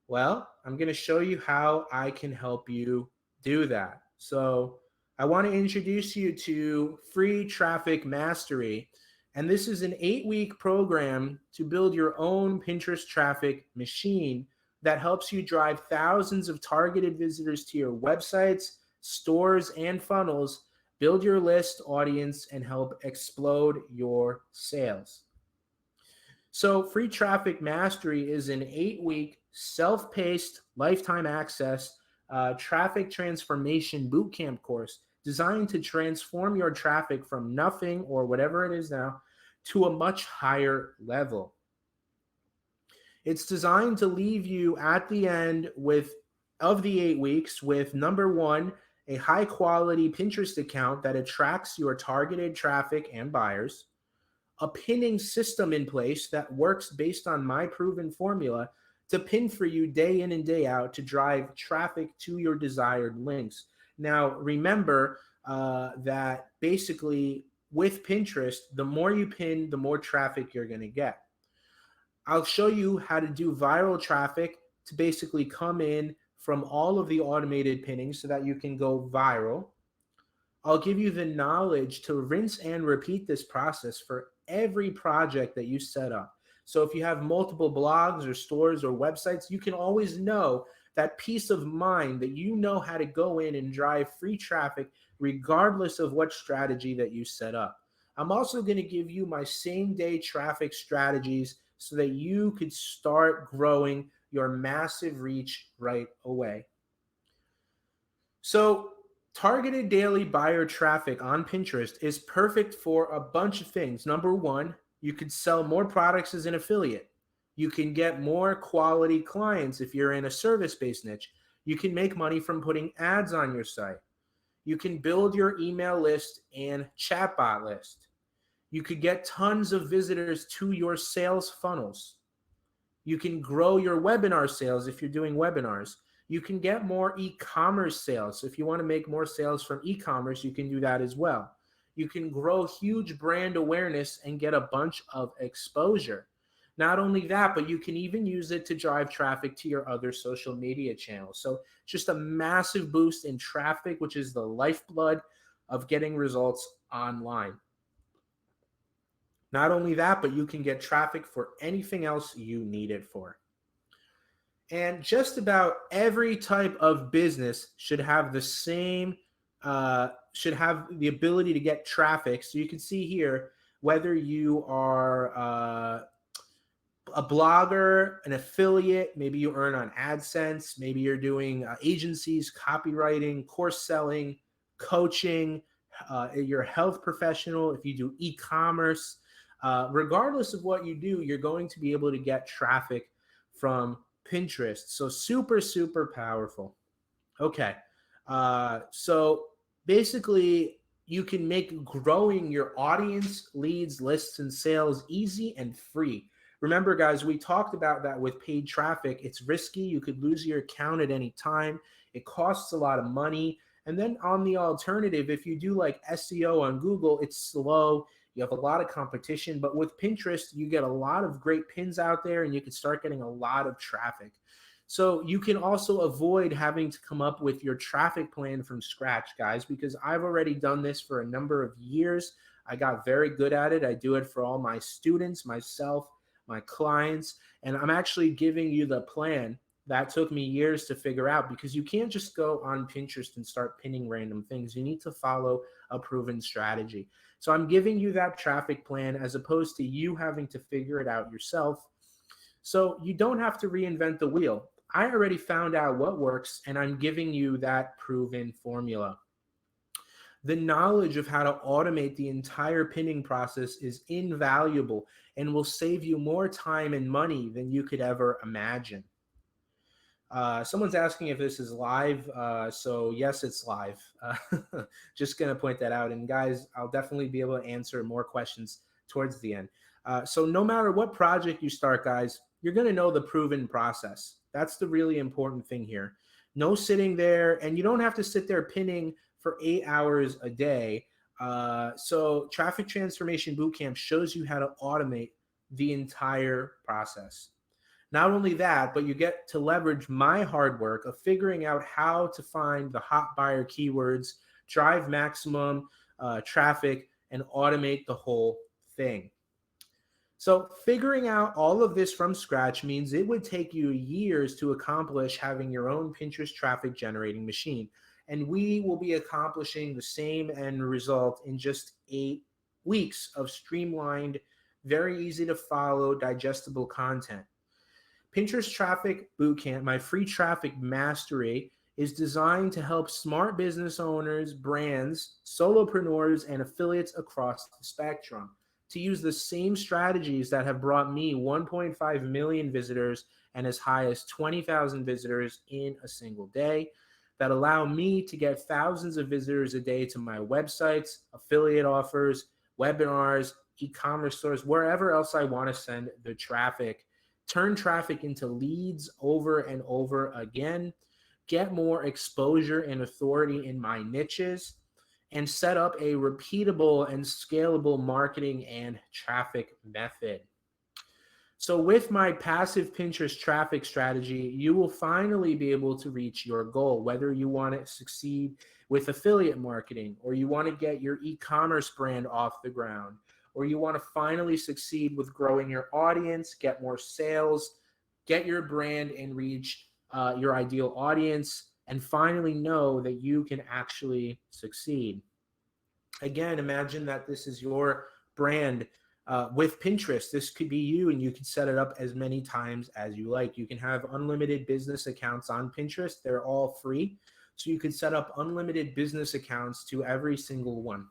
Well, I'm going to show you how I can help you do that. So I want to introduce you to Free Traffic Mastery. And this is an 8-week program to build your own Pinterest traffic machine that helps you drive thousands of targeted visitors to your websites, stores, and funnels, build your list audience, and help explode your sales. So Free Traffic Mastery is an 8-week self-paced lifetime access traffic transformation bootcamp course designed to transform your traffic from nothing or whatever it is now to a much higher level. It's designed to leave you at the end of the 8 weeks with, number 1, a high quality Pinterest account that attracts your targeted traffic and buyers, a pinning system in place that works based on my proven formula to pin for you day in and day out to drive traffic to your desired links. Now, remember that basically with Pinterest, the more you pin, the more traffic you're going to get. I'll show you how to do viral traffic to basically come in from all of the automated pinning so that you can go viral. I'll give you the knowledge to rinse and repeat this process for every project that you set up. So if you have multiple blogs or stores or websites, you can always know that peace of mind that you know how to go in and drive free traffic regardless of what strategy that you set up. I'm also going to give you my same day traffic strategies so that you could start growing your massive reach right away. So, targeted daily buyer traffic on Pinterest is perfect for a bunch of things. Number one, you could sell more products as an affiliate. You can get more quality clients if you're in a service based niche. You can make money from putting ads on your site. You can build your email list and chatbot list. You could get tons of visitors to your sales funnels. You can grow your webinar sales if you're doing webinars. You can get more e-commerce sales. So if you want to make more sales from e-commerce, you can do that as well. You can grow huge brand awareness and get a bunch of exposure. Not only that, but you can even use it to drive traffic to your other social media channels. So just a massive boost in traffic, which is the lifeblood of getting results online. Not only that, but you can get traffic for anything else you need it for. And just about every type of business should have the same, should have the ability to get traffic. So you can see here, whether you are a blogger, an affiliate, maybe you earn on AdSense, maybe you're doing agencies, copywriting, course selling, coaching, you're a health professional, if you do e-commerce, regardless of what you do, you're going to be able to get traffic from Pinterest. So super, super powerful. Okay. So basically, you can make growing your audience, leads, lists, and sales easy and free. Remember, guys, we talked about that with paid traffic. It's risky. You could lose your account at any time. It costs a lot of money. And then on the alternative, if you do like SEO on Google, it's slow. You have a lot of competition. But with Pinterest, you get a lot of great pins out there and you can start getting a lot of traffic. So you can also avoid having to come up with your traffic plan from scratch, guys, because I've already done this for a number of years. I got very good at it. I do it for all my students, myself, my clients, and I'm actually giving you the plan that took me years to figure out, because you can't just go on Pinterest and start pinning random things. You need to follow a proven strategy. So I'm giving you that traffic plan as opposed to you having to figure it out yourself. So you don't have to reinvent the wheel. I already found out what works, and I'm giving you that proven formula. The knowledge of how to automate the entire pinning process is invaluable and will save you more time and money than you could ever imagine. Someone's asking if this is live. So yes, it's live. Just going to point that out. And guys, I'll definitely be able to answer more questions towards the end. So no matter what project you start, guys, you're going to know the proven process. That's the really important thing here. No sitting there, and you don't have to sit there pinning for 8 hours a day. So Traffic Transformation Bootcamp shows you how to automate the entire process. Not only that, but you get to leverage my hard work of figuring out how to find the hot buyer keywords, drive maximum traffic, and automate the whole thing. So figuring out all of this from scratch means it would take you years to accomplish having your own Pinterest traffic generating machine. And we will be accomplishing the same end result in just 8 weeks of streamlined, very easy to follow, digestible content. Pinterest Traffic Bootcamp, my free traffic mastery, is designed to help smart business owners, brands, solopreneurs, and affiliates across the spectrum to use the same strategies that have brought me 1.5 million visitors and as high as 20,000 visitors in a single day, that allow me to get thousands of visitors a day to my websites, affiliate offers, webinars, e-commerce stores, wherever else I want to send the traffic. Turn traffic into leads over and over again, get more exposure and authority in my niches, and set up a repeatable and scalable marketing and traffic method. So with my passive Pinterest traffic strategy, you will finally be able to reach your goal, whether you want to succeed with affiliate marketing, or you want to get your e-commerce brand off the ground, or you want to finally succeed with growing your audience, get more sales, get your brand and reach your ideal audience, and finally know that you can actually succeed. Again, imagine that this is your brand with Pinterest. This could be you, and you can set it up as many times as you like. You can have unlimited business accounts on Pinterest. They're all free. So you can set up unlimited business accounts to every single one.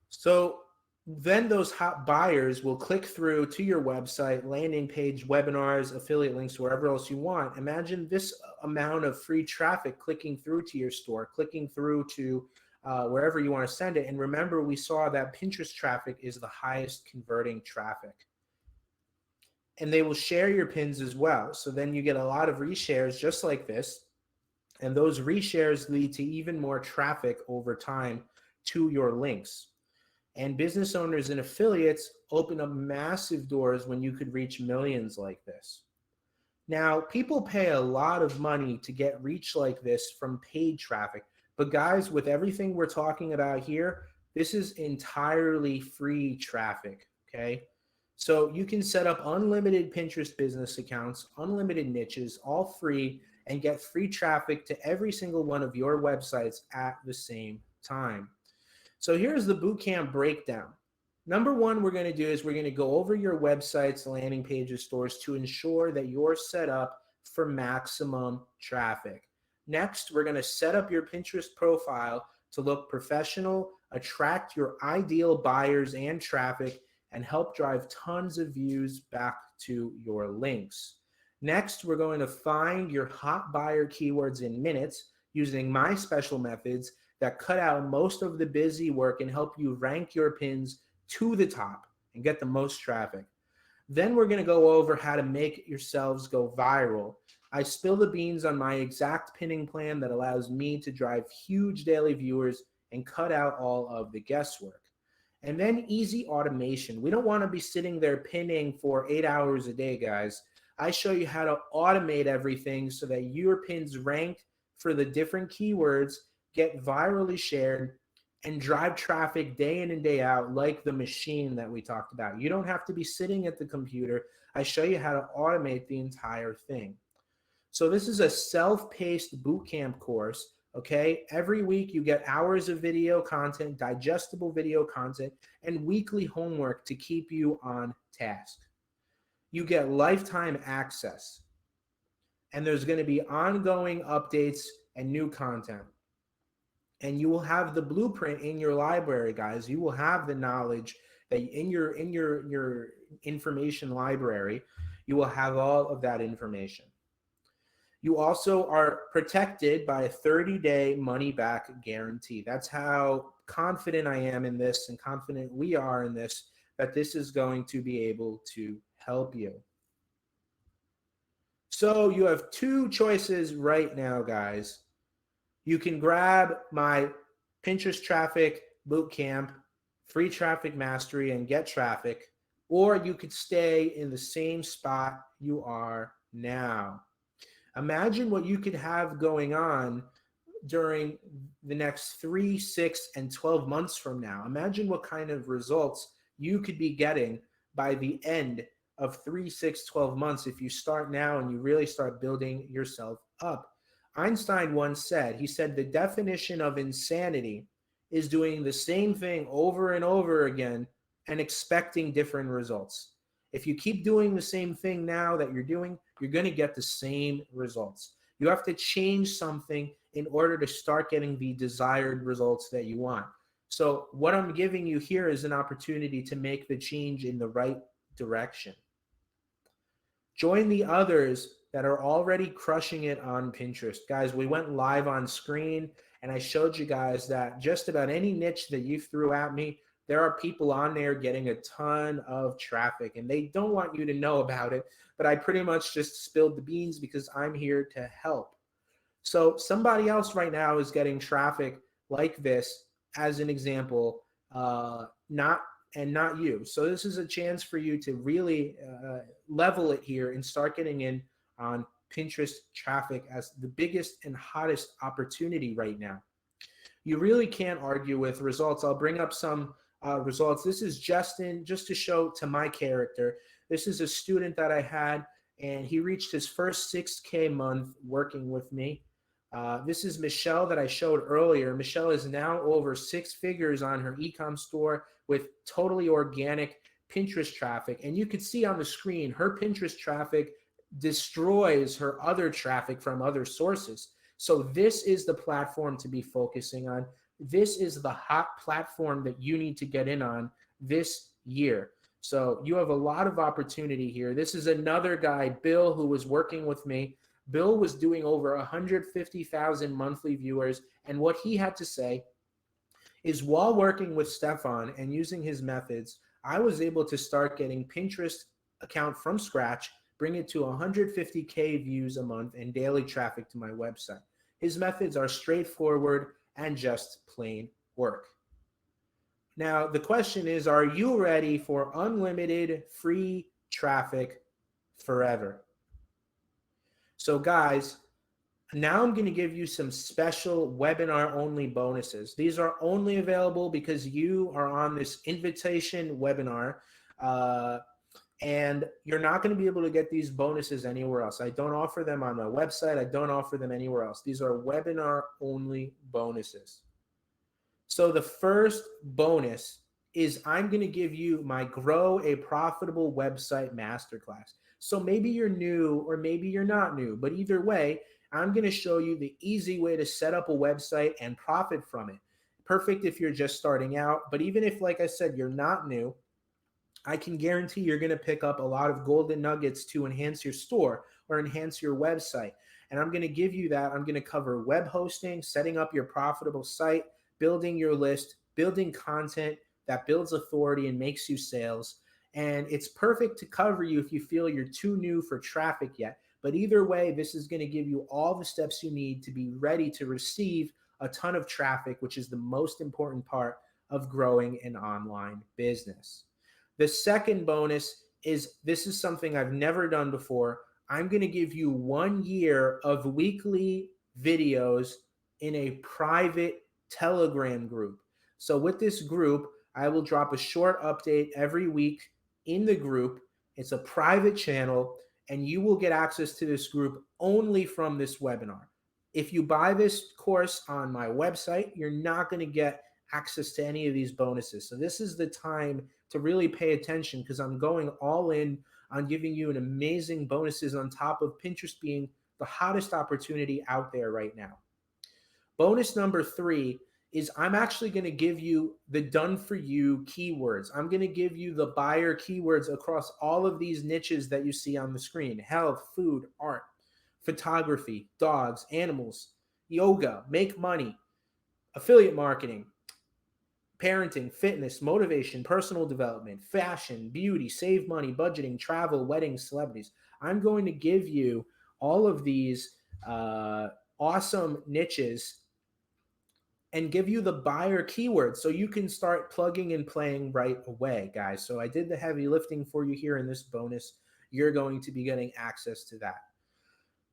So then those hot buyers will click through to your website, landing page, webinars, affiliate links, wherever else you want. Imagine this amount of free traffic clicking through to your store, clicking through to wherever you want to send it. And remember, we saw that Pinterest traffic is the highest converting traffic. And they will share your pins as well. So then you get a lot of reshares just like this. And those reshares lead to even more traffic over time to your links. And business owners and affiliates open up massive doors when you could reach millions like this. Now, people pay a lot of money to get reach like this from paid traffic. But guys, with everything we're talking about here, this is entirely free traffic, okay? So you can set up unlimited Pinterest business accounts, unlimited niches, all free, and get free traffic to every single one of your websites at the same time. So here's the bootcamp breakdown. Number one, we're going to do is we're going to go over your websites, landing pages, stores to ensure that you're set up for maximum traffic. Next, we're going to set up your Pinterest profile to look professional, attract your ideal buyers and traffic, and help drive tons of views back to your links. Next, we're going to find your hot buyer keywords in minutes using my special methods that cut out most of the busy work and help you rank your pins to the top and get the most traffic. Then we're going to go over how to make yourselves go viral. I spill the beans on my exact pinning plan that allows me to drive huge daily viewers and cut out all of the guesswork. And then easy automation. We don't want to be sitting there pinning for 8 hours a day, guys. I show you how to automate everything so that your pins rank for the different keywords, get virally shared, and drive traffic day in and day out like the machine that we talked about. You don't have to be sitting at the computer. I show you how to automate the entire thing. So this is a self-paced bootcamp course, okay? Every week you get hours of video content, digestible video content, and weekly homework to keep you on task. You get lifetime access, and there's going to be ongoing updates and new content. And you will have the blueprint in your library, guys. You will have the knowledge that in your information library, you will have all of that information. You also are protected by a 30-day money-back guarantee. That's how confident I am in this and confident we are in this, that this is going to be able to help you. So you have two choices right now, guys. You can grab my Pinterest traffic bootcamp, free traffic mastery, and get traffic, or you could stay in the same spot you are now. Imagine what you could have going on during the next 3, 6, and 12 months from now. Imagine what kind of results you could be getting by the end of 3, 6, 12 months if you start now and you really start building yourself up. Einstein once said, he said, the definition of insanity is doing the same thing over and over again and expecting different results. If you keep doing the same thing now that you're doing, you're going to get the same results. You have to change something in order to start getting the desired results that you want. So what I'm giving you here is an opportunity to make the change in the right direction. Join the others that are already crushing it on Pinterest. Guys, we went live on screen and I showed you guys that just about any niche that you threw at me, there are people on there getting a ton of traffic and they don't want you to know about it, but I pretty much just spilled the beans because I'm here to help. So somebody else right now is getting traffic like this, as an example, not and not you. So this is a chance for you to really level it here and start getting in on Pinterest traffic as the biggest and hottest opportunity right now. You really can't argue with results. I'll bring up some results. This is Justin, just to show to my character. This is a student that I had, and he reached his first 6K month working with me. This is Michelle that I showed earlier. Michelle is now over 6 figures on her ecom store with totally organic Pinterest traffic. And you can see on the screen, her Pinterest traffic destroys her other traffic from other sources. So this is the platform to be focusing on. This is the hot platform that you need to get in on this year. So you have a lot of opportunity here. This is another guy, Bill, who was working with me. Bill was doing over 150,000 monthly viewers. And what he had to say is, while working with Stefan and using his methods, I was able to start getting Pinterest account from scratch, bring it to 150K views a month and daily traffic to my website. His methods are straightforward and just plain work. Now, the question is, are you ready for unlimited free traffic forever? So guys, now I'm going to give you some special webinar only bonuses. These are only available because you are on this invitation webinar. And you're not going to be able to get these bonuses anywhere else. I don't offer them on my website. I don't offer them anywhere else. These are webinar only bonuses. So the first bonus is I'm going to give you my Grow a Profitable Website Masterclass. So maybe you're new or maybe you're not new, but either way, I'm going to show you the easy way to set up a website and profit from it. Perfect if you're just starting out, but even if, like I said, you're not new, I can guarantee you're going to pick up a lot of golden nuggets to enhance your store or enhance your website. And I'm going to give you that. I'm going to cover web hosting, setting up your profitable site, building your list, building content that builds authority and makes you sales. And it's perfect to cover you if you feel you're too new for traffic yet. But either way, this is going to give you all the steps you need to be ready to receive a ton of traffic, which is the most important part of growing an online business. The second bonus is, this is something I've never done before. I'm going to give you 1 year of weekly videos in a private Telegram group. So with this group, I will drop a short update every week in the group. It's a private channel, and you will get access to this group only from this webinar. If you buy this course on my website, you're not going to get access to any of these bonuses. So this is the time to really pay attention, because I'm going all in on giving you an amazing bonuses on top of Pinterest being the hottest opportunity out there right now. Bonus number 3 is I'm actually going to give you the done for you keywords. I'm going to give you the buyer keywords across all of these niches that you see on the screen: health, food, art, photography, dogs, animals, yoga, make money, affiliate marketing, parenting, fitness, motivation, personal development, fashion, beauty, save money, budgeting, travel, weddings, celebrities. I'm going to give you all of these awesome niches and give you the buyer keywords so you can start plugging and playing right away, guys. So I did the heavy lifting for you here in this bonus. You're going to be getting access to that.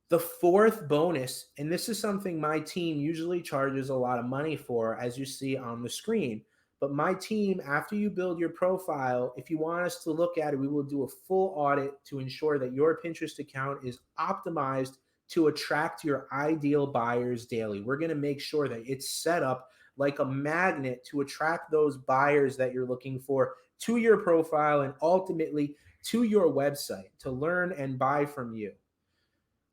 The fourth bonus, and this is something my team usually charges a lot of money for, as you see on the screen. But my team, after you build your profile, if you want us to look at it, we will do a full audit to ensure that your Pinterest account is optimized to attract your ideal buyers daily. We're going to make sure that it's set up like a magnet to attract those buyers that you're looking for to your profile and ultimately to your website to learn and buy from you.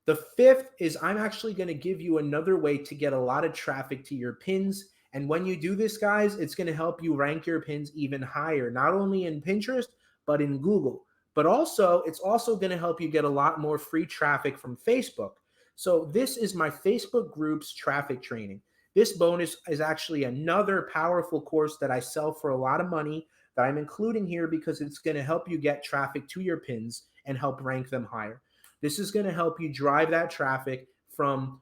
The fifth is I'm actually going to give you another way to get a lot of traffic to your pins. And when you do this, guys, it's going to help you rank your pins even higher, not only in Pinterest, but in Google. But also, it's also going to help you get a lot more free traffic from Facebook. So this is my Facebook groups traffic training. This bonus is actually another powerful course that I sell for a lot of money that I'm including here because it's going to help you get traffic to your pins and help rank them higher. This is going to help you drive that traffic from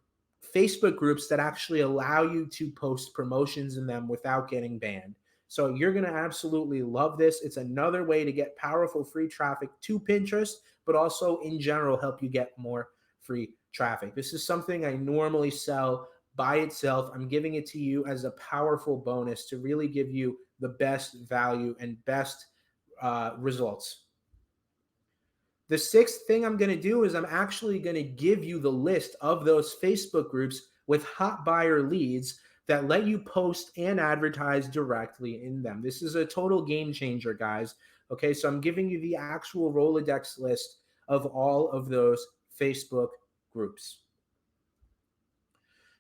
Facebook groups that actually allow you to post promotions in them without getting banned. So you're going to absolutely love this. It's another way to get powerful free traffic to Pinterest, but also in general help you get more free traffic. This is something I normally sell by itself. I'm giving it to you as a powerful bonus to really give you the best value and best results. The sixth thing I'm going to do is I'm actually going to give you the list of those Facebook groups with hot buyer leads that let you post and advertise directly in them. This is a total game changer, guys. Okay, so I'm giving you the actual Rolodex list of all of those Facebook groups.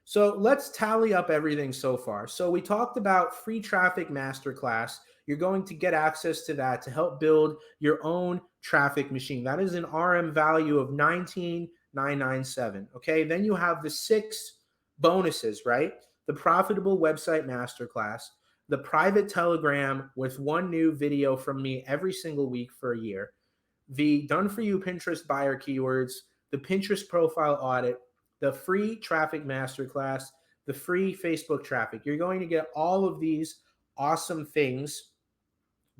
So let's tally up everything so far. So we talked about free traffic masterclass. You're going to get access to that to help build your own traffic machine. That is an RM value of 19,997. Okay, then you have the 6 bonuses, right? The profitable website masterclass, the private telegram with 1 new video from me every single week for a year, the done for you Pinterest buyer keywords, the Pinterest profile audit, the free traffic masterclass, the free Facebook traffic. You're going to get all of these awesome things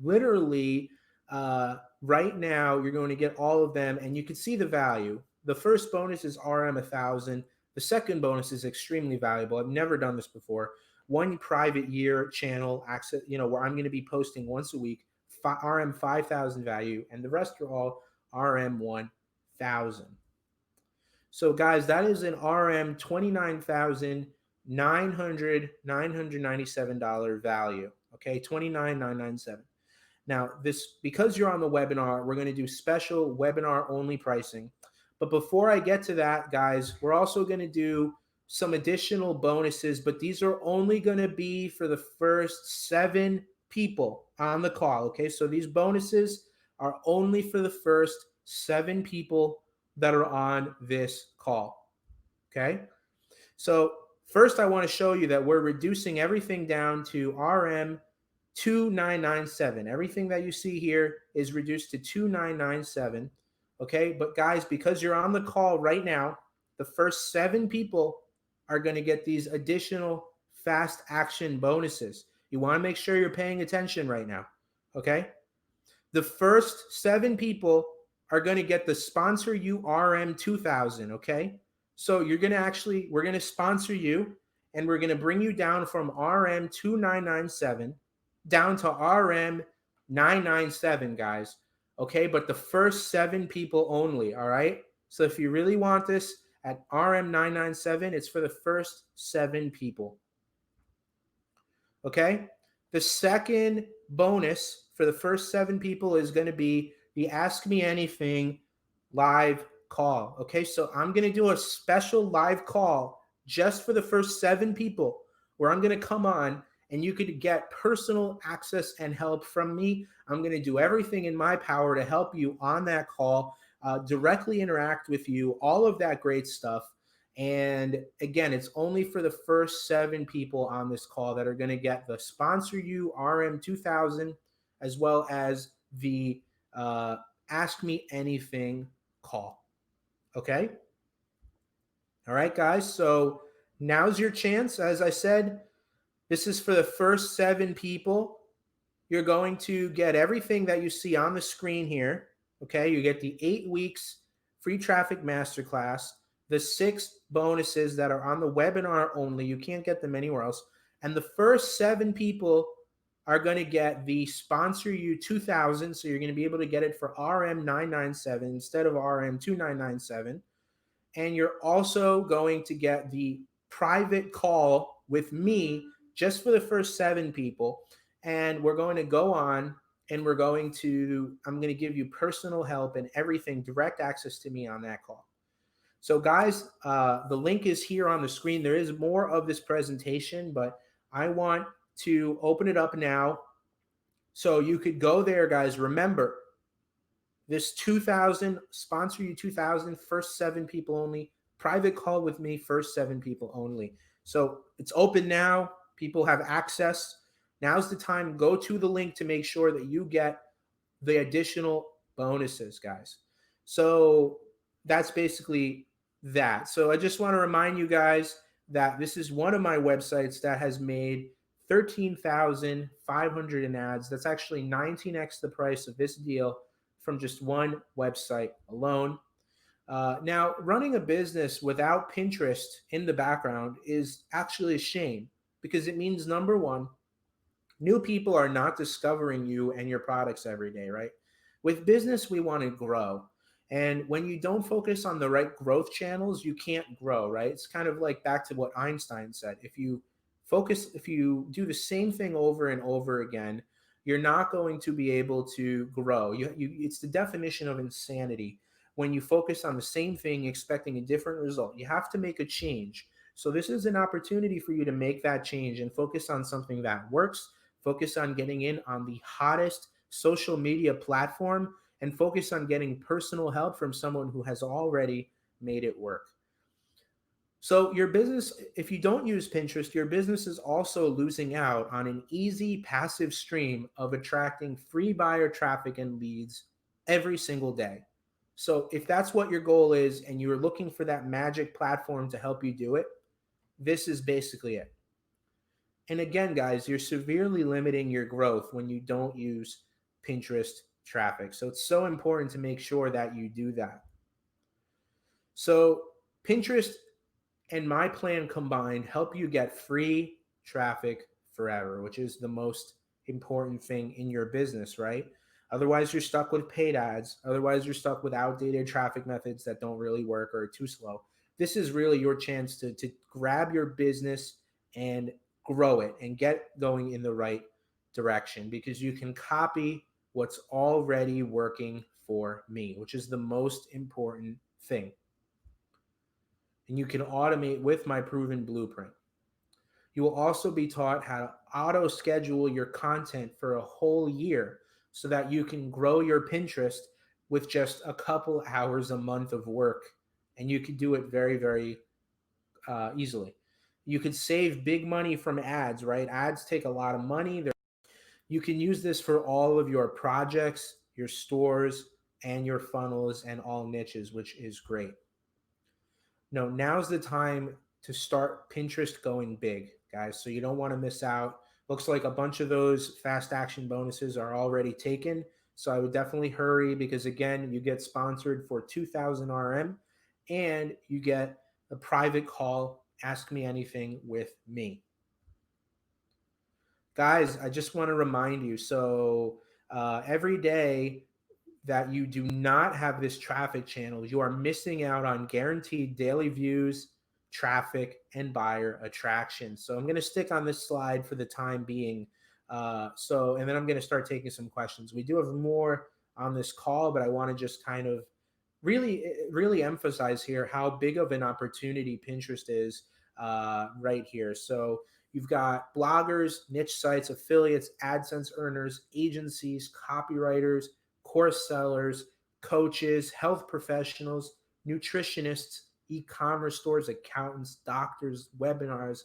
literally right now. You're going to get all of them, and you can see the value. The first bonus is RM 1000. The second bonus is extremely valuable. I've never done this before. 1 private year channel access, where I'm going to be posting once a week, RM 5000 value, and the rest are all RM 1000. So guys, that is an RM $29,997 value. Okay, $29,997. Now, this, because you're on the webinar, we're going to do special webinar only pricing. But before I get to that, guys, we're also going to do some additional bonuses, but these are only going to be for the first 7 people on the call. Okay, so these bonuses are only for the first 7 people that are on this call. Okay, so first I want to show you that we're reducing everything down to RM 2997. Everything that you see here is reduced to 2997. Okay, but guys, because you're on the call right now, the first 7 people are going to get these additional fast action bonuses. You want to make sure you're paying attention right now. Okay, the first 7 people are going to get the sponsor you RM 2000. Okay, so we're going to sponsor you, and we're going to bring you down from RM 2997 down to RM 997, guys. Okay, but the first 7 people only. All right, so if you really want this at RM 997, it's for the first 7 people. Okay, the second bonus for the first 7 people is going to be the Ask Me Anything live call. Okay, so I'm going to do a special live call just for the first 7 people where I'm going to come on and you could get personal access and help from me. I'm going to do everything in my power to help you on that call, directly interact with you, all of that great stuff. And again, it's only for the first 7 people on this call that are going to get the sponsor you RM 2000 as well as the Ask Me Anything call. Okay. All right, guys. So now's your chance. As I said, this is for the first 7 people. You're going to get everything that you see on the screen here. Okay. You get the 8 weeks free traffic masterclass, the 6 bonuses that are on the webinar only. You can't get them anywhere else. And the first 7 people are going to get the sponsor you 2000. So you're going to be able to get it for RM 997 instead of RM 2997. And you're also going to get the private call with me just for the first 7 people. And we're going to go on and I'm going to give you personal help and everything, direct access to me on that call. So guys, the link is here on the screen. There is more of this presentation, but I want to open it up now. So you could go there, guys. Remember, this 2000, sponsor you 2000, first 7 people only. Private call with me, first 7 people only. So it's open now. People have access. Now's the time. Go to the link to make sure that you get the additional bonuses, guys. So that's basically that. So I just want to remind you guys that this is one of my websites that has made 13,500 in ads. That's actually 19x the price of this deal from just one website alone. Now, running a business without Pinterest in the background is actually a shame because it means number one, new people are not discovering you and your products every day, right? With business, we want to grow. And when you don't focus on the right growth channels, you can't grow, right? It's kind of like back to what Einstein said. If you do the same thing over and over again, you're not going to be able to grow. It's the definition of insanity when you focus on the same thing expecting a different result. You have to make a change. So this is an opportunity for you to make that change and focus on something that works. Focus on getting in on the hottest social media platform and focus on getting personal help from someone who has already made it work. So, your business, if you don't use Pinterest, your business is also losing out on an easy passive stream of attracting free buyer traffic and leads every single day. So, if that's what your goal is and you're looking for that magic platform to help you do it, this is basically it. And again, guys, you're severely limiting your growth when you don't use Pinterest traffic. So it's so important to make sure that you do that. So Pinterest and my plan combined help you get free traffic forever, which is the most important thing in your business, right? Otherwise, you're stuck with paid ads. Otherwise, you're stuck with outdated traffic methods that don't really work or are too slow. This is really your chance to grab your business and grow it and get going in the right direction because you can copy what's already working for me, which is the most important thing. And you can automate with my proven blueprint. You will also be taught how to auto schedule your content for a whole year so that you can grow your Pinterest with just a couple hours a month of work. And you can do it very, very easily. You could save big money from ads, right? Ads take a lot of money. You can use this for all of your projects, your stores, and your funnels and all niches, which is great. No, now's the time to start Pinterest going big, guys. So you don't want to miss out. Looks like a bunch of those fast action bonuses are already taken. So I would definitely hurry because again, you get sponsored for 2000 RM and you get a private call, ask me anything with me. Guys, I just want to remind you. So every day that you do not have this traffic channel, you are missing out on guaranteed daily views, traffic, and buyer attraction. So I'm going to stick on this slide for the time being. And then I'm going to start taking some questions. We do have more on this call, but I want to just kind of really emphasize here how big of an opportunity Pinterest is right here. So you've got bloggers, niche sites, affiliates, AdSense earners, agencies, copywriters, course sellers, coaches, health professionals, nutritionists, e-commerce stores, accountants, doctors, webinars,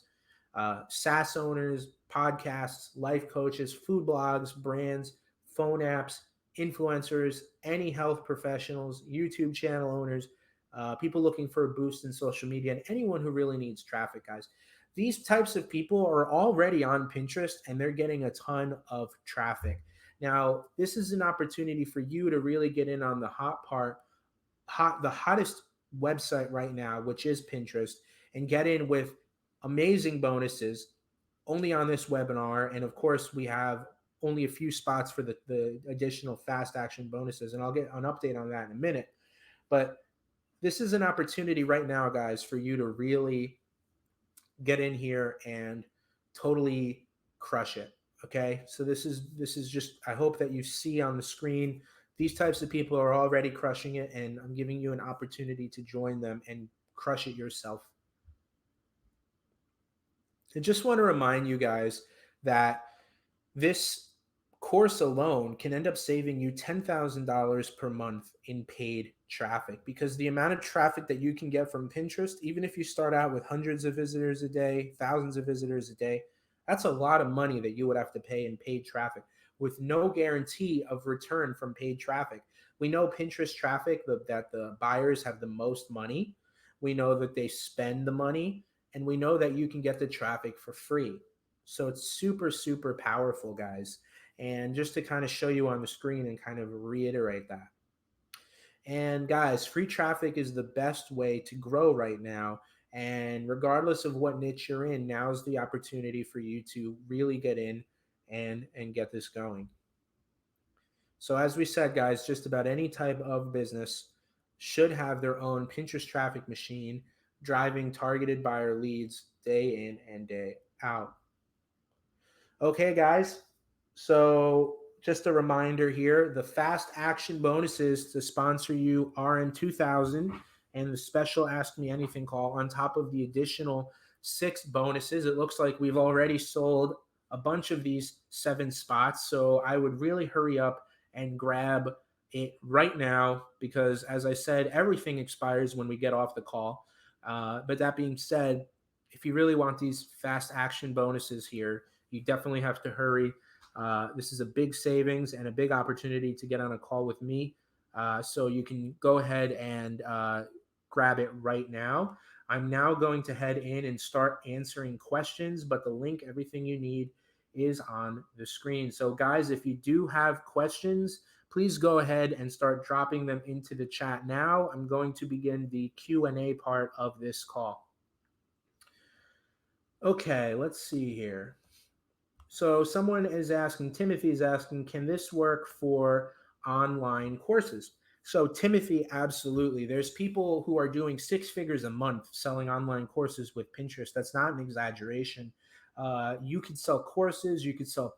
SaaS owners, podcasts, life coaches, food blogs, brands, phone apps, influencers, any health professionals, YouTube channel owners, people looking for a boost in social media, and anyone who really needs traffic, guys. These types of people are already on Pinterest and they're getting a ton of traffic. Now, this is an opportunity for you to really get in on the the hottest website right now, which is Pinterest, and get in with amazing bonuses only on this webinar. And of course, we have only a few spots for the additional fast action bonuses. And I'll get an update on that in a minute. But this is an opportunity right now, guys, for you to really get in here and totally crush it. Okay, so this is just, I hope that you see on the screen these types of people are already crushing it, and I'm giving you an opportunity to join them and crush it yourself. I just want to remind you guys that this course alone can end up saving you $10,000 per month in paid traffic, because the amount of traffic that you can get from Pinterest, even if you start out with hundreds of visitors a day, thousands of visitors a day, that's a lot of money that you would have to pay in paid traffic with no guarantee of return from paid traffic. We know Pinterest traffic, that the buyers have the most money. We know that they spend the money, and we know that you can get the traffic for free. So it's super, super powerful, guys. And just to kind of show you on the screen and kind of reiterate that. And guys, free traffic is the best way to grow right now. And regardless of what niche you're in, now's the opportunity for you to really get in and get this going. So as we said, guys, just about any type of business should have their own Pinterest traffic machine driving targeted buyer leads day in and day out. Okay, guys. So just a reminder here, the fast action bonuses to sponsor you are in 2000 and the special Ask Me Anything call on top of the additional 6 bonuses. It looks like we've already sold a bunch of these 7 spots. So I would really hurry up and grab it right now because, as I said, everything expires when we get off the call. But that being said, if you really want these fast action bonuses here, you definitely have to hurry. This is a big savings and a big opportunity to get on a call with me. So you can go ahead and grab it right now. I'm now going to head in and start answering questions, but the link, everything you need is on the screen. So guys, if you do have questions, please go ahead and start dropping them into the chat now. I'm going to begin the Q&A part of this call. Okay, let's see here. So someone is asking, Timothy is asking, can this work for online courses? So Timothy, absolutely. There's people who are doing 6 figures a month selling online courses with Pinterest. That's not an exaggeration. You could sell courses, you could sell